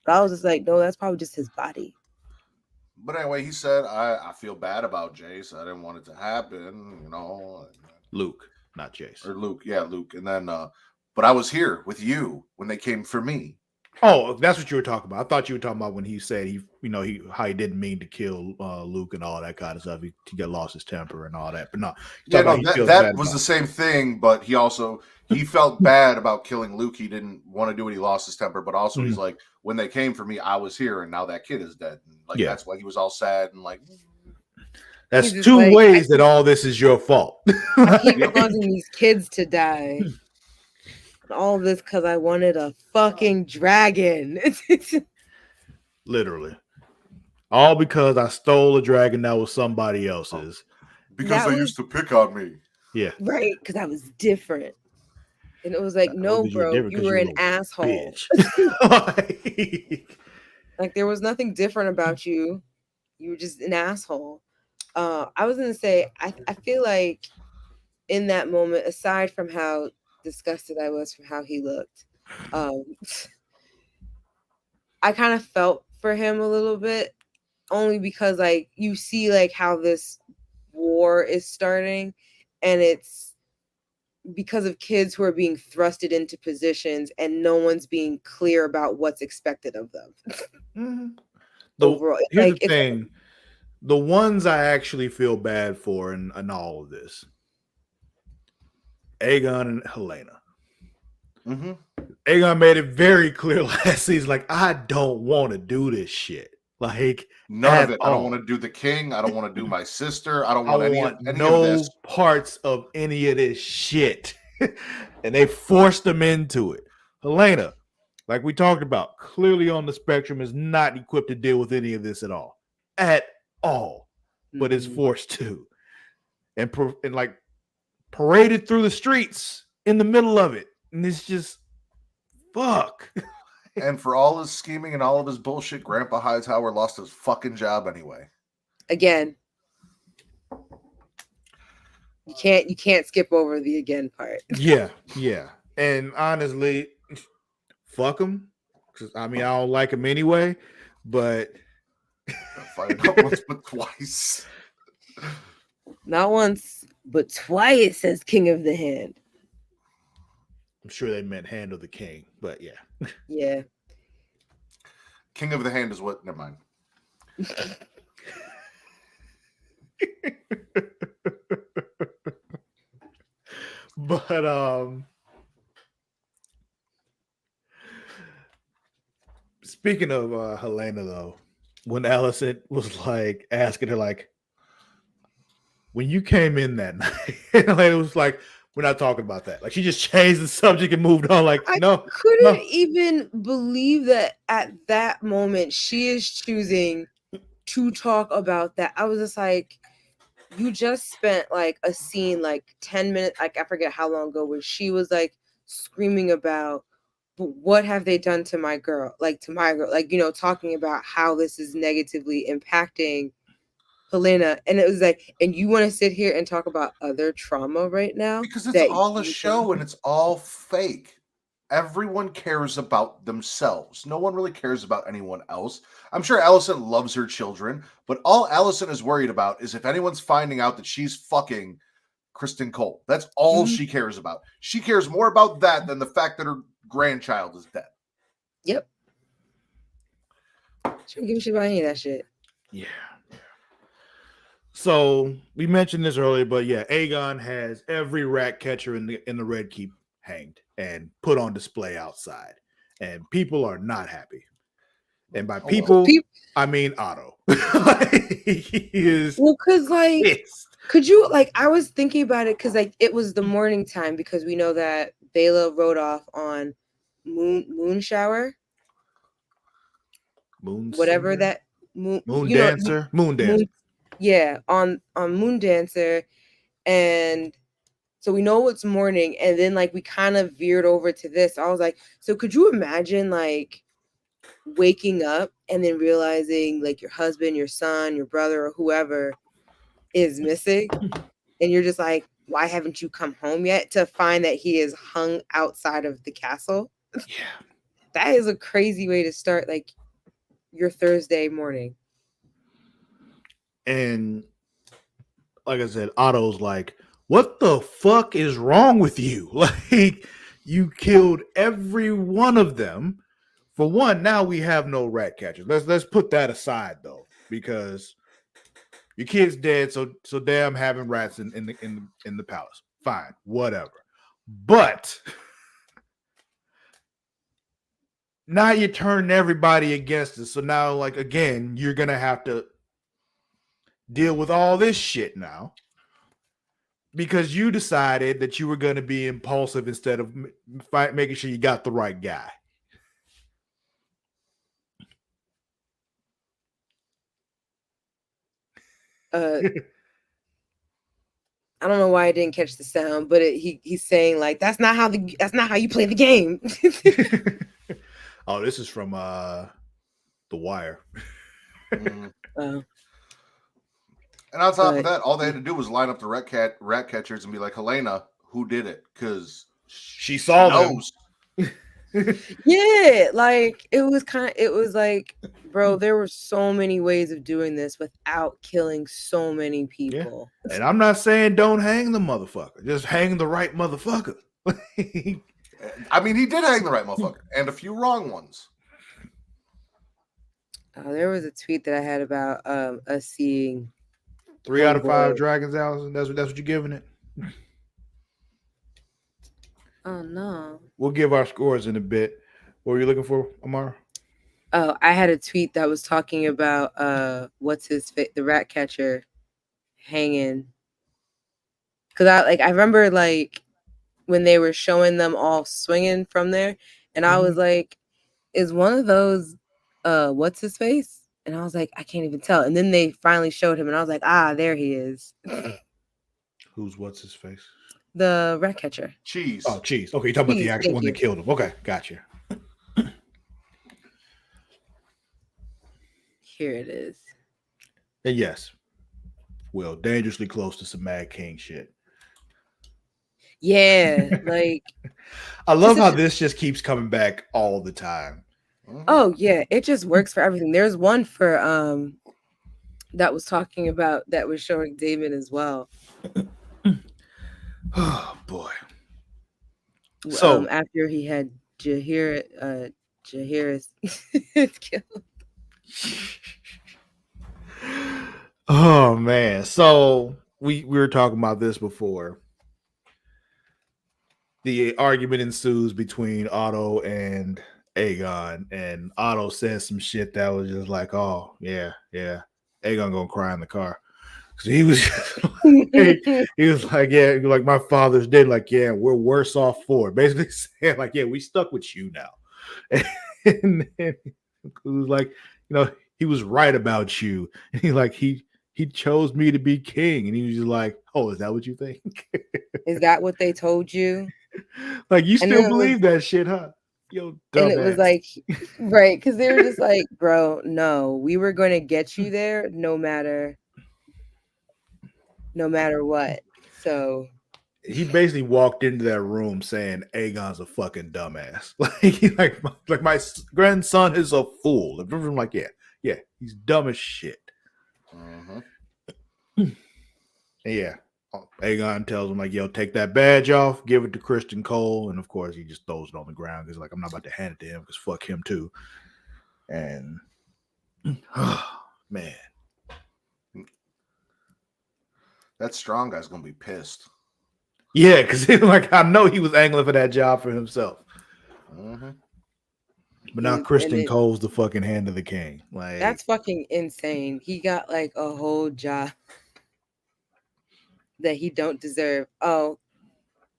But I was just like, no, that's probably just his body. But anyway, he said, I feel bad about Jace. I didn't want it to happen, you know. Luke, not Jace. Or Luke. Yeah, Luke. And then, but I was here with you when they came for me. Oh, that's what you were talking about. I thought you were talking about when he said how he didn't mean to kill Luke and all that kind of stuff. He lost his temper and all that. But no, yeah, no, that was the same thing. But he felt bad about killing Luke. He didn't want to do it. He lost his temper. But also, he's like, when they came for me, I was here, and now that kid is dead. And like that's why he was all sad and like. That's two ways that all this is your fault. I keep causing these kids to die. All of this because I wanted a fucking dragon. Literally. All because I stole a dragon that was somebody else's. Because they used to pick on me. Yeah. Right, because I was different. And it was like, no, bro, you were an asshole. Like, there was nothing different about you. You were just an asshole. I was going to say, I feel like in that moment, aside from how disgusted I was from how he looked, I kind of felt for him a little bit, only because like you see like how this war is starting, and it's because of kids who are being thrusted into positions and no one's being clear about what's expected of them. Overall, here's the thing, the ones I actually feel bad for in all of this, Aegon and Helena. Mm-hmm. Aegon made it very clear last season, like, I don't want to do this shit. Like, none of it. I don't want to do the king. I don't want to do my sister. I don't want any of this. Parts of any of this shit. And they forced them into it. Helena, like we talked about, clearly on the spectrum, is not equipped to deal with any of this at all. At all. But is forced to. And like paraded through the streets in the middle of it. And it's just fuck. And for all his scheming and all of his bullshit, Grandpa Hightower lost his fucking job anyway. Again. You can't skip over the again part. Yeah. And honestly, fuck him. Because I mean, I don't like him anyway. But fight not once but twice. Not once, but twice as King of the Hand. I'm sure they meant Hand of the King, but yeah. Yeah. King of the Hand is what? Never mind. But speaking of Helena, though, when Alicent was like asking her, like, when you came in that night, it was like, we're not talking about that. Like, she just changed the subject and moved on. Like, I no, couldn't even believe that at that moment she is choosing to talk about that. I was just like, you just spent like a scene like 10 minutes, like I forget how long ago, where she was like screaming about, but what have they done to my girl? Like to my girl, like, talking about how this is negatively impacting Helena. And it was like, and you want to sit here and talk about other trauma right now? Because it's That all a you show and it's all fake. Everyone cares about themselves. No one really cares about anyone else. I'm sure Allison loves her children, but all Allison is worried about is if anyone's finding out that she's fucking Kristen Cole. That's all Mhm. she cares about. She cares more about that than the fact that her grandchild is dead. Yep. She don't give a shit about any of that shit. yeah. So we mentioned this earlier, but yeah, Aegon has every rat catcher in the Red Keep hanged and put on display outside, and people are not happy. And by people, I mean Otto. He is because like pissed. could you like I was thinking about it because like it was the morning time because we know that Bela rode off on moon shower, Moon whatever singer? that moon Dancer, Moon Dancer. Yeah, on Moon Dancer, and so we know it's morning, and then like we kind of veered over to this. I was like, so could you imagine like waking up and then realizing like your husband, your son, your brother, or whoever is missing, and you're just like, why haven't you come home yet? To find that he is hung outside of the castle. Yeah. That is a crazy way to start like your Thursday morning. And like I said, Otto's like, what the fuck is wrong with you? Like, you killed every one of them. For one, now we have no rat catchers. Let's put that aside though, because your kid's dead, so damn having rats in the palace. Fine, whatever. But now you're turning everybody against us. So now, like, again, you're gonna have to deal with all this shit now because you decided that you were going to be impulsive instead of making sure you got the right guy. I don't know why I didn't catch the sound, but he's saying like that's not how you play the game. Oh, this is from The Wire. And on top of that, all they had to do was line up the rat catchers and be like, Helena, who did it? Because she saw them. Yeah, like it was like, bro, there were so many ways of doing this without killing so many people. Yeah. And I'm not saying don't hang the motherfucker, just hang the right motherfucker. I mean, he did hang the right motherfucker and a few wrong ones. There was a tweet that I had about us seeing 3 out of 5 dragons, Allison. That's what you're giving it. Oh no. We'll give our scores in a bit. What were you looking for, Amara? Oh, I had a tweet that was talking about what's his face, the rat catcher hanging. Cause I remember like when they were showing them all swinging from there, and I was like, is one of those what's his face? And I was like, I can't even tell. And then they finally showed him, and I was like, there he is. Who's what's his face? The rat catcher. Cheese. Oh, Cheese. Okay, you're talking about the actual one that killed him. Okay, gotcha. Here it is. And yes, Will, dangerously close to some Mad King shit. Yeah, like I love how this just keeps coming back all the time. Oh yeah, it just works for everything. There's one for that was talking about that was showing Damon as well. Oh boy. So after he had Jaehaerys killed. Oh man. So we were talking about this before. The argument ensues between Otto and Aegon, and Otto says some shit that was just like, oh yeah, Aegon gonna cry in the car. So he was he was like, yeah, like my father's dead. Like, yeah, we're worse off for it. Basically saying, like, yeah, we stuck with you now. And then it was like, he was right about you. And he chose me to be king. And he was just like, oh, is that what you think? Is that what they told you? Like, you And still then believe that shit, huh? Yo, and it was dumbass. like, right, because they were just like, bro, no, we were going to get you there no matter what. So He basically walked into that room saying Aegon's a fucking dumbass. Like my grandson is a fool. I'm like, yeah, he's dumb as shit. Mm-hmm. Yeah. Aegon tells him, like, yo, take that badge off, give it to Kristen Cole. And of course, he just throws it on the ground because, like, I'm not about to hand it to him because fuck him too. And, oh, man. That strong guy's going to be pissed. Yeah, because like, I know he was angling for that job for himself. Mm-hmm. But now Kristen Cole's the fucking hand of the king. Like, that's fucking insane. He got like a whole job that he don't deserve. Oh,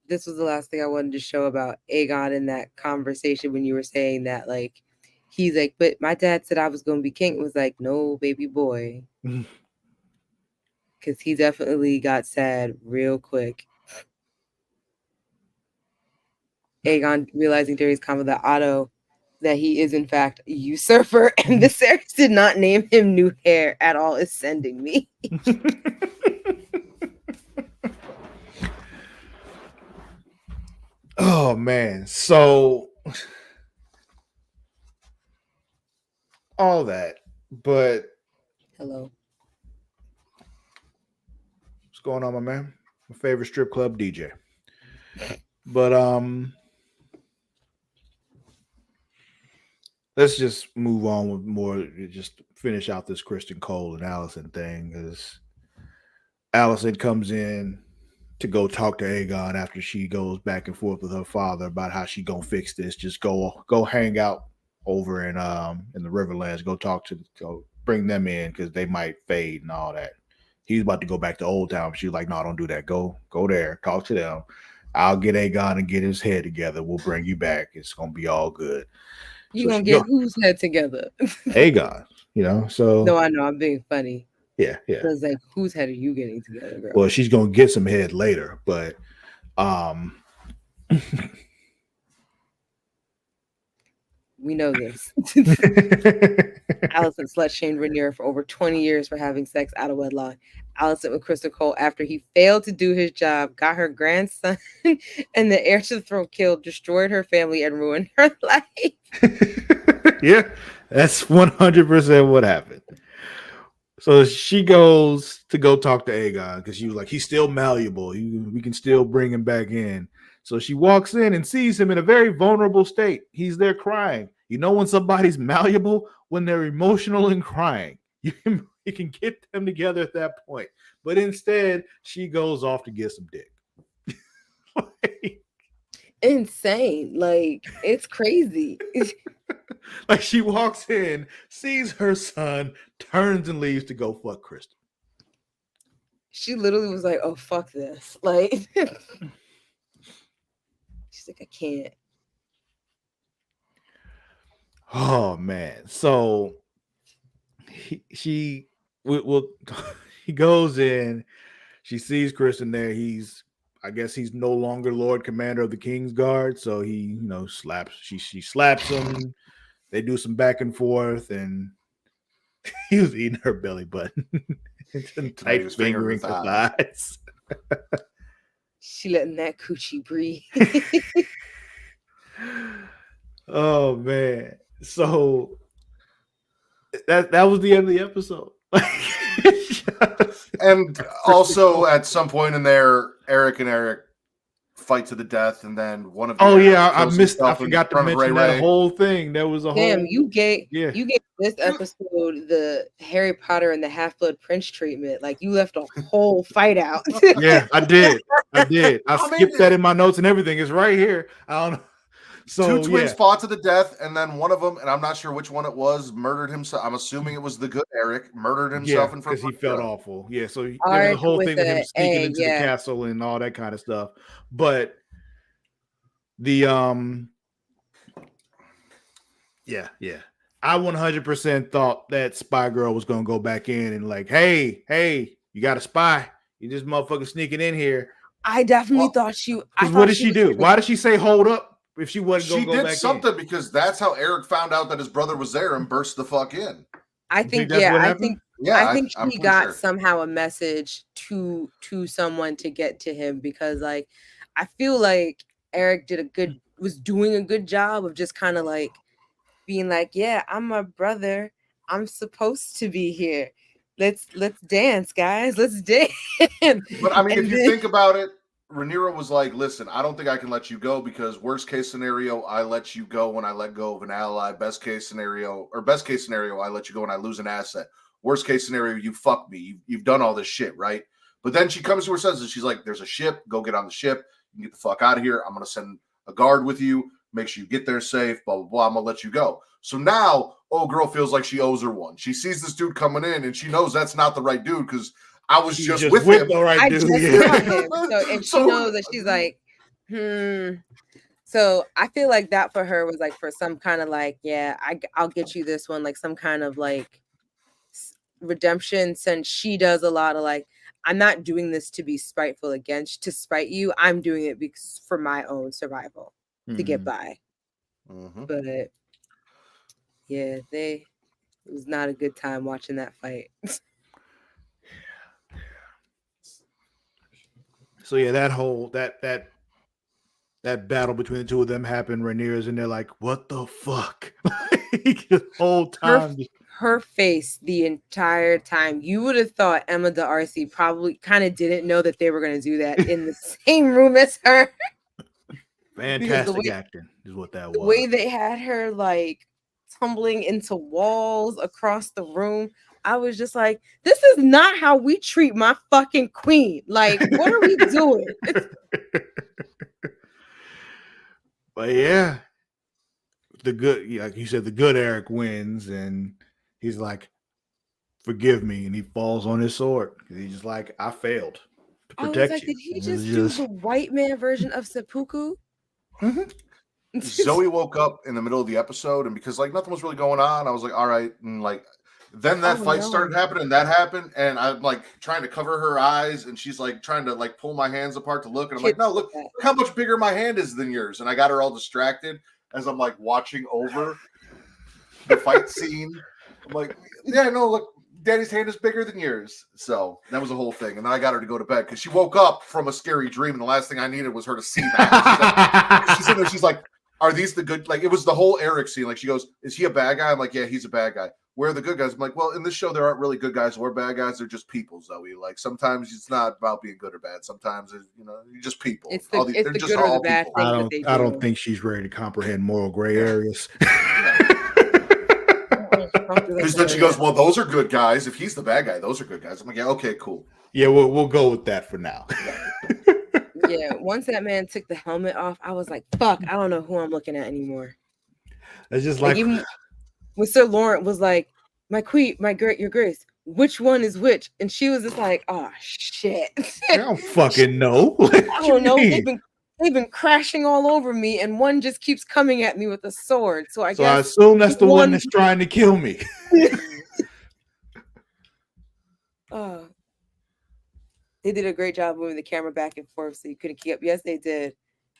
this was the last thing I wanted to show about Aegon in that conversation when you were saying that, like, he's like, but my dad said I was going to be king. It was like, no, baby boy. Because he definitely got sad real quick. Aegon realizing during his comment that Otto, that he is in fact a usurper, and Viserys did not name him New Hair at all, is sending me. Oh man, so all that, but Hello. what's going on, my man? My favorite strip club DJ. But let's just move on with more. Just finish out this Kristen Cole and Allison thing, because Allison comes in to go talk to Aegon after she goes back and forth with her father about how she gonna fix this. Just go hang out over in the Riverlands. Go bring them in because they might fade and all that. He's about to go back to Old Town. But she's like, no, don't do that. Go there. Talk to them. I'll get Aegon and get his head together. We'll bring you back. It's gonna be all good. You gonna get whose head together? Aegon, so no, I know, I'm being funny. Yeah. Because like, whose head are you getting together, girl? Well, she's gonna get some head later, but we know this. Allison slut-shamed Rhaenyra for over 20 years for having sex out of wedlock. Allison with Kristen Cole after he failed to do his job, got her grandson and the heir to the throne killed, destroyed her family, and ruined her life. Yeah, that's 100% what happened. So she goes to go talk to Aegon because she was like, he's still malleable. We can still bring him back in. So she walks in and sees him in a very vulnerable state. He's there crying. You know when somebody's malleable? When they're emotional and crying. You can get them together at that point. But instead, she goes off to get some dick. Insane. Like, it's crazy. Like, she walks in, sees her son, turns and leaves to go fuck Kristen. She literally was like, oh, fuck this. Like, she's like, I can't. Oh, man. So he goes in, she sees Kristen there. I guess he's no longer Lord Commander of the King's Guard. So he, she slaps him. They do some back and forth, and he was eating her belly button. Tight fingering her thighs. She letting that coochie breathe. Oh man. So that was the end of the episode. And also at some point in there, Eric and Eric fight to the death, and then one of I forgot to mention that whole thing. There was a Damn, whole you gave this episode the Harry Potter and the Half-Blood Prince treatment. Like, you left a whole fight out. Yeah, I did. I skipped that in my notes and everything. It's right here. I don't know. So two twins fought to the death, and then one of them, and I'm not sure which one it was, murdered himself. I'm assuming it was the good Eric, murdered himself in front because he felt awful. Yeah, so there was a whole thing with him sneaking into the castle and all that kind of stuff. But the yeah. I 100% thought that spy girl was gonna go back in and like, hey, you got a spy. You just motherfucker sneaking in here. I definitely thought she. What did she do? Why did she say hold up if she wasn't going to go back in? She did something because that's how Eric found out that his brother was there and burst the fuck in. I think she got somehow a message to someone to get to him, because like I feel like Eric was doing a good job of just kind of like being like, yeah, I'm my brother. I'm supposed to be here. Let's dance, guys. Let's dance. But I mean, if you think about it, Rhaenyra was like, listen, I don't think I can let you go because worst case scenario, I let you go when I let go of an ally. Best case scenario, I let you go when I lose an asset. Worst case scenario, you fuck me. You've done all this shit, right? But then she comes to her senses. She's like, there's a ship. Go get on the ship. You can get the fuck out of here. I'm going to send a guard with you. Make sure you get there safe, blah, blah, blah. I'm going to let you go. So now, old girl feels like she owes her one. She sees this dude coming in, and she knows that's not the right dude because I was just with him. The right dude. Him. So, and she knows that she's like, So I feel like that for her was like for some kind of like, yeah, I'll get you this one, like some kind of like redemption, since she does a lot of like, I'm not doing this to be spiteful to spite you. I'm doing it because for my own survival to get by. But yeah, it was not a good time watching that fight. So yeah, that whole that battle between the two of them happened. Rhaenyra's and they're like, what the fuck? The whole time. Her face the entire time. You would have thought Emma D'Arcy probably kind of didn't know that they were going to do that in the same room as her. Fantastic acting is what that was. The way they had her like tumbling into walls across the room, I was just like, this is not how we treat my fucking queen. Like, what are we doing? But yeah, like you said, the good Eric wins, and he's like, forgive me, and he falls on his sword. He's just like, I failed to protect you. Did he just do the white man version of seppuku? Zoe woke up in the middle of the episode, and because like nothing was really going on, I was like, all right, and like then that fight started happening, and that happened, and I'm like trying to cover her eyes, and she's like trying to like pull my hands apart to look, and I'm like, no, look how much bigger my hand is than yours, and I got her all distracted as I'm like watching over the fight scene. I'm like, yeah, no, look, Daddy's hand is bigger than yours. So that was a whole thing, and then I got her to go to bed because she woke up from a scary dream, and the last thing I needed was her to see that. She's like, are these the good? Like, it was the whole Eric scene. Like, she goes, is he a bad guy? I'm like, yeah, he's a bad guy. Where are the good guys? I'm like, well, in this show, there aren't really good guys or bad guys. They're just people, Zoe. Like, sometimes it's not about being good or bad. Sometimes, you're just people. It's the good or the bad thing. I don't think she's ready to comprehend moral gray areas. Because then she goes, well, those are good guys. If he's the bad guy, those are good guys. I'm like, yeah, okay, cool. Yeah, we'll go with that for now. Yeah, once that man took the helmet off, I was like, fuck, I don't know who I'm looking at anymore. It's just like even when Sir Laurent was like, my queen, your grace, which one is which? And she was just like, oh shit. I don't fucking know. I don't know. They've been crashing all over me, and one just keeps coming at me with a sword. So I assume that's the one that's trying to kill me. They did a great job moving the camera back and forth so you couldn't keep up. Yes, they did.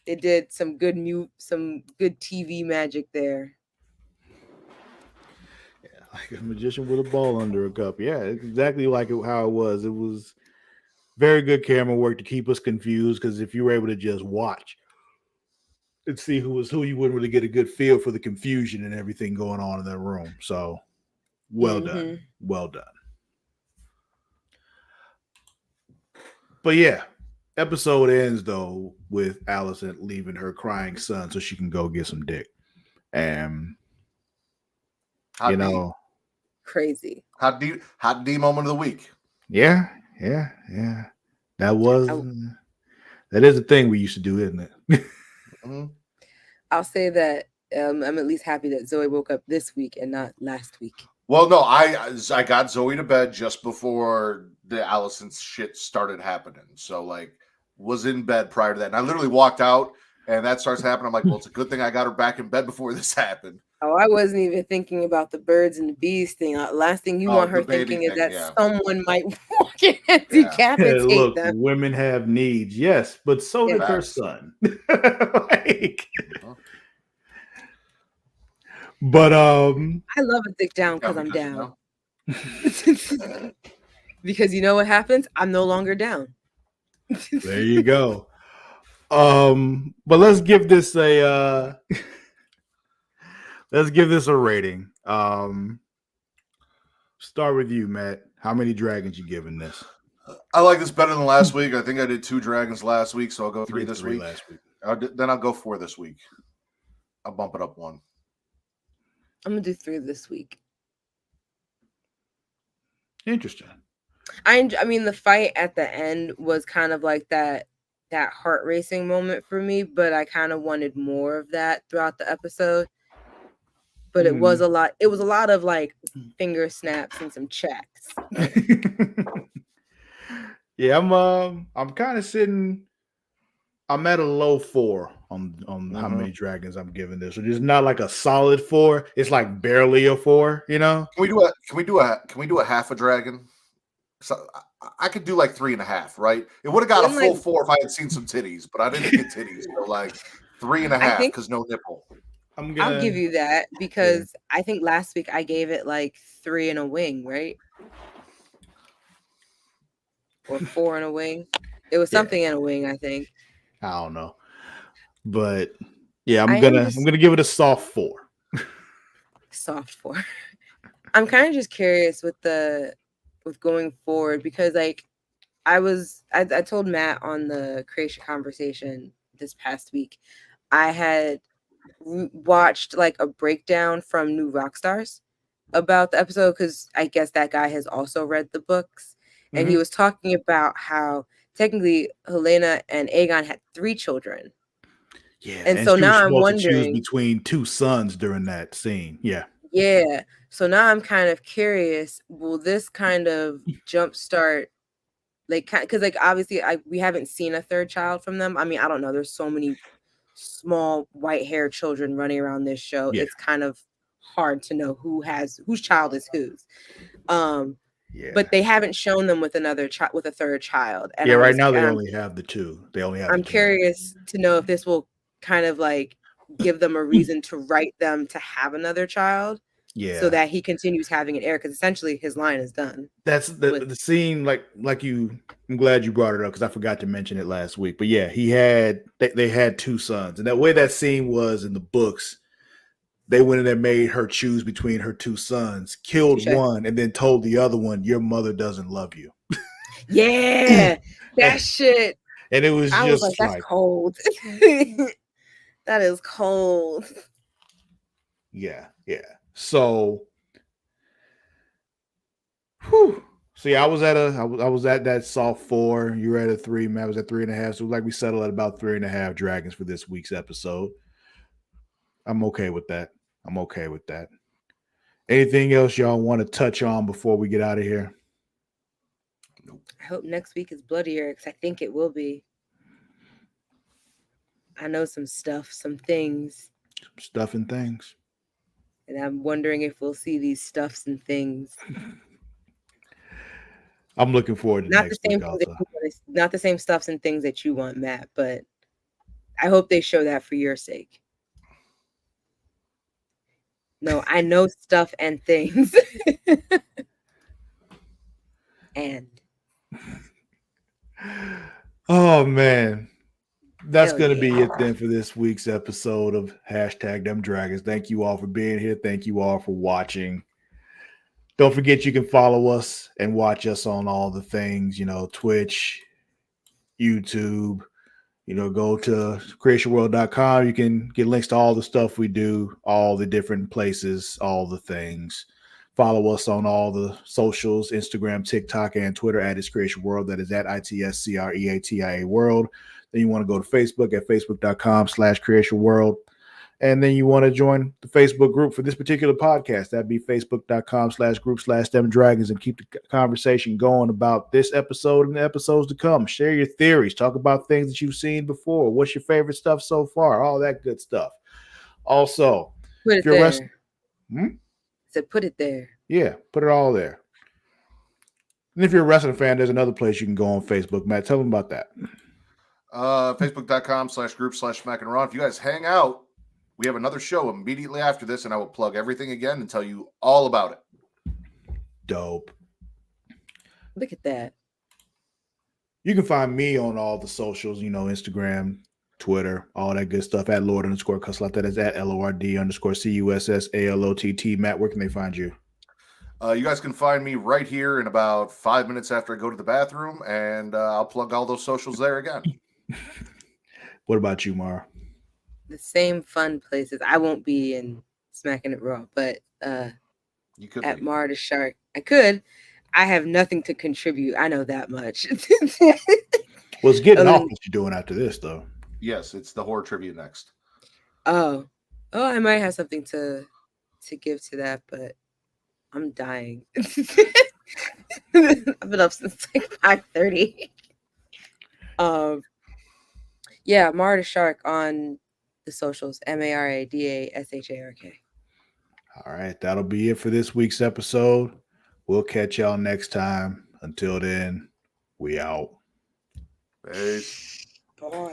They did some good TV magic there. Yeah, like a magician with a ball under a cup. Yeah, it's exactly like how it was. It was very good camera work to keep us confused, because if you were able to just watch and see who was who, you wouldn't really get a good feel for the confusion and everything going on in that room. So well done. Well done. But yeah, episode ends though with Alicent leaving her crying son so she can go get some dick. And crazy. Hot D moment of the week. Yeah. That is a thing we used to do, isn't it? I'll say that I'm at least happy that Zoe woke up this week and not last week. Well, no, I got Zoe to bed just before the Allison shit started happening. So like was in bed prior to that. And I literally walked out and that starts happening. I'm like, well, it's a good thing I got her back in bed before this happened. Oh, I wasn't even thinking about the birds and the bees thing. Last thing you want her thinking is that someone might walk in and decapitate Look, them. women have needs, yes, but so did her son. Like, but I love a thick down because I'm down. Because you know what happens? I'm no longer down. There you go. But let's give this a rating. Start with you, Matt. How many dragons you giving this? I like this better than last week. I think I did 2 dragons last week, so I'll go 3 this week. Last week. Then I'll go 4 this week. I'll bump it up 1. I'm gonna do 3 this week. Interesting. I mean, the fight at the end was kind of like that heart racing moment for me, but I kind of wanted more of that throughout the episode. But it was a lot. It was a lot of like finger snaps and some checks. Yeah, I'm kind of sitting. I'm at a low 4 on how many dragons I'm giving this. So it's not like a solid 4. It's like barely a 4. You know? Can we do a half a dragon? So I could do like 3.5, right? It would have got a full 4 if I had seen some titties, but I didn't get titties. So like 3.5 because no nipple. I'll give you that because I think last week I gave it like 3 and a wing, right? Or 4 and a wing. It was something in a wing, I think. I don't know, but yeah, I'm gonna give it a soft 4. Soft 4. I'm kind of just curious with going forward because like I told Matt on the creation conversation this past week, I had watched like a breakdown from New Rockstars about the episode because I guess that guy has also read the books, and he was talking about how technically Helena and Aegon had 3 children. Yeah, and so now I'm wondering between 2 sons during that scene. Yeah. So now I'm kind of curious, will this kind of jumpstart, like, because like obviously we haven't seen a 3rd child from them. I mean, I don't know. There's so many small white-haired children running around this show. It's kind of hard to know whose child is whose. But they haven't shown them with a 3rd child. And right now they only have the 2. I'm curious to know if this will kind of like give them a reason to write them to have another child. So that he continues having an heir, because essentially his line is done. That's the scene. Like you. I'm glad you brought it up because I forgot to mention it last week. But yeah, they had 2 sons, and that way that scene was in the books. They went in there, made her choose between her 2 sons, killed one, and then told the other one, "Your mother doesn't love you." Yeah, that shit. And it was just like, that's cold. That is cold. Yeah. So, see, I was at that soft 4. You were at a 3. Matt was at 3.5. So, like, we settled at about 3.5 dragons for this week's episode. I'm okay with that. Anything else y'all want to touch on before we get out of here? I hope next week is bloodier because I think it will be. I know some stuff, some things. Stuff and things. And I'm wondering if we'll see these stuffs and things. I'm looking forward to next week also. Not the same stuffs and things that you want, Matt, but I hope they show that for your sake. No, I know stuff and things. And. Oh, man. That's going to be it then for this week's episode of #TheMDragons. Thank you all for being here. Thank you all for watching. Don't forget you can follow us and watch us on all the things, Twitch, YouTube. Go to creationworld.com. You can get links to all the stuff we do, all the different places, all the things. Follow us on all the socials, Instagram, TikTok, and Twitter at It's Creation World. That is at ITSCREATIA World. Then you want to go to Facebook at facebook.com/Creation World. and then you want to join the Facebook group for this particular podcast, that'd be facebook.com/group/them dragons, and keep the conversation going about this episode and the episodes to come. Share your theories, talk about things that you've seen before. What's your favorite stuff so far? All that good stuff. Also, Put if it you're there. Hmm? Said put it there. Yeah, put it all there. And if you're a wrestling fan, there's another place you can go on Facebook. Matt, tell them about that. Facebook.com/group/Smack and Raw. If you guys hang out, we have another show immediately after this, and I will plug everything again and tell you all about it. Dope. Look at that. You can find me on all the socials, Instagram, Twitter, all that good stuff at Lord_Cussalott. That is at LORD_CUSSALOTT. Matt, where can they find you? You guys can find me right here in about 5 minutes after I go to the bathroom, and I'll plug all those socials there again. What about you, Mara? The same fun places. I won't be in Smacking It Raw, but You could at be. Mara the Shark, I could. I have nothing to contribute. I know that much. Well, it's getting off what you're doing after this, though. Yes, it's the horror trivia next. Oh, I might have something to give to that, but I'm dying. I've been up since like 5:30. Yeah, Mara the Shark on the socials. MARADASHARK. All right, that'll be it for this week's episode. We'll catch y'all next time. Until then, we out. Peace. Boy.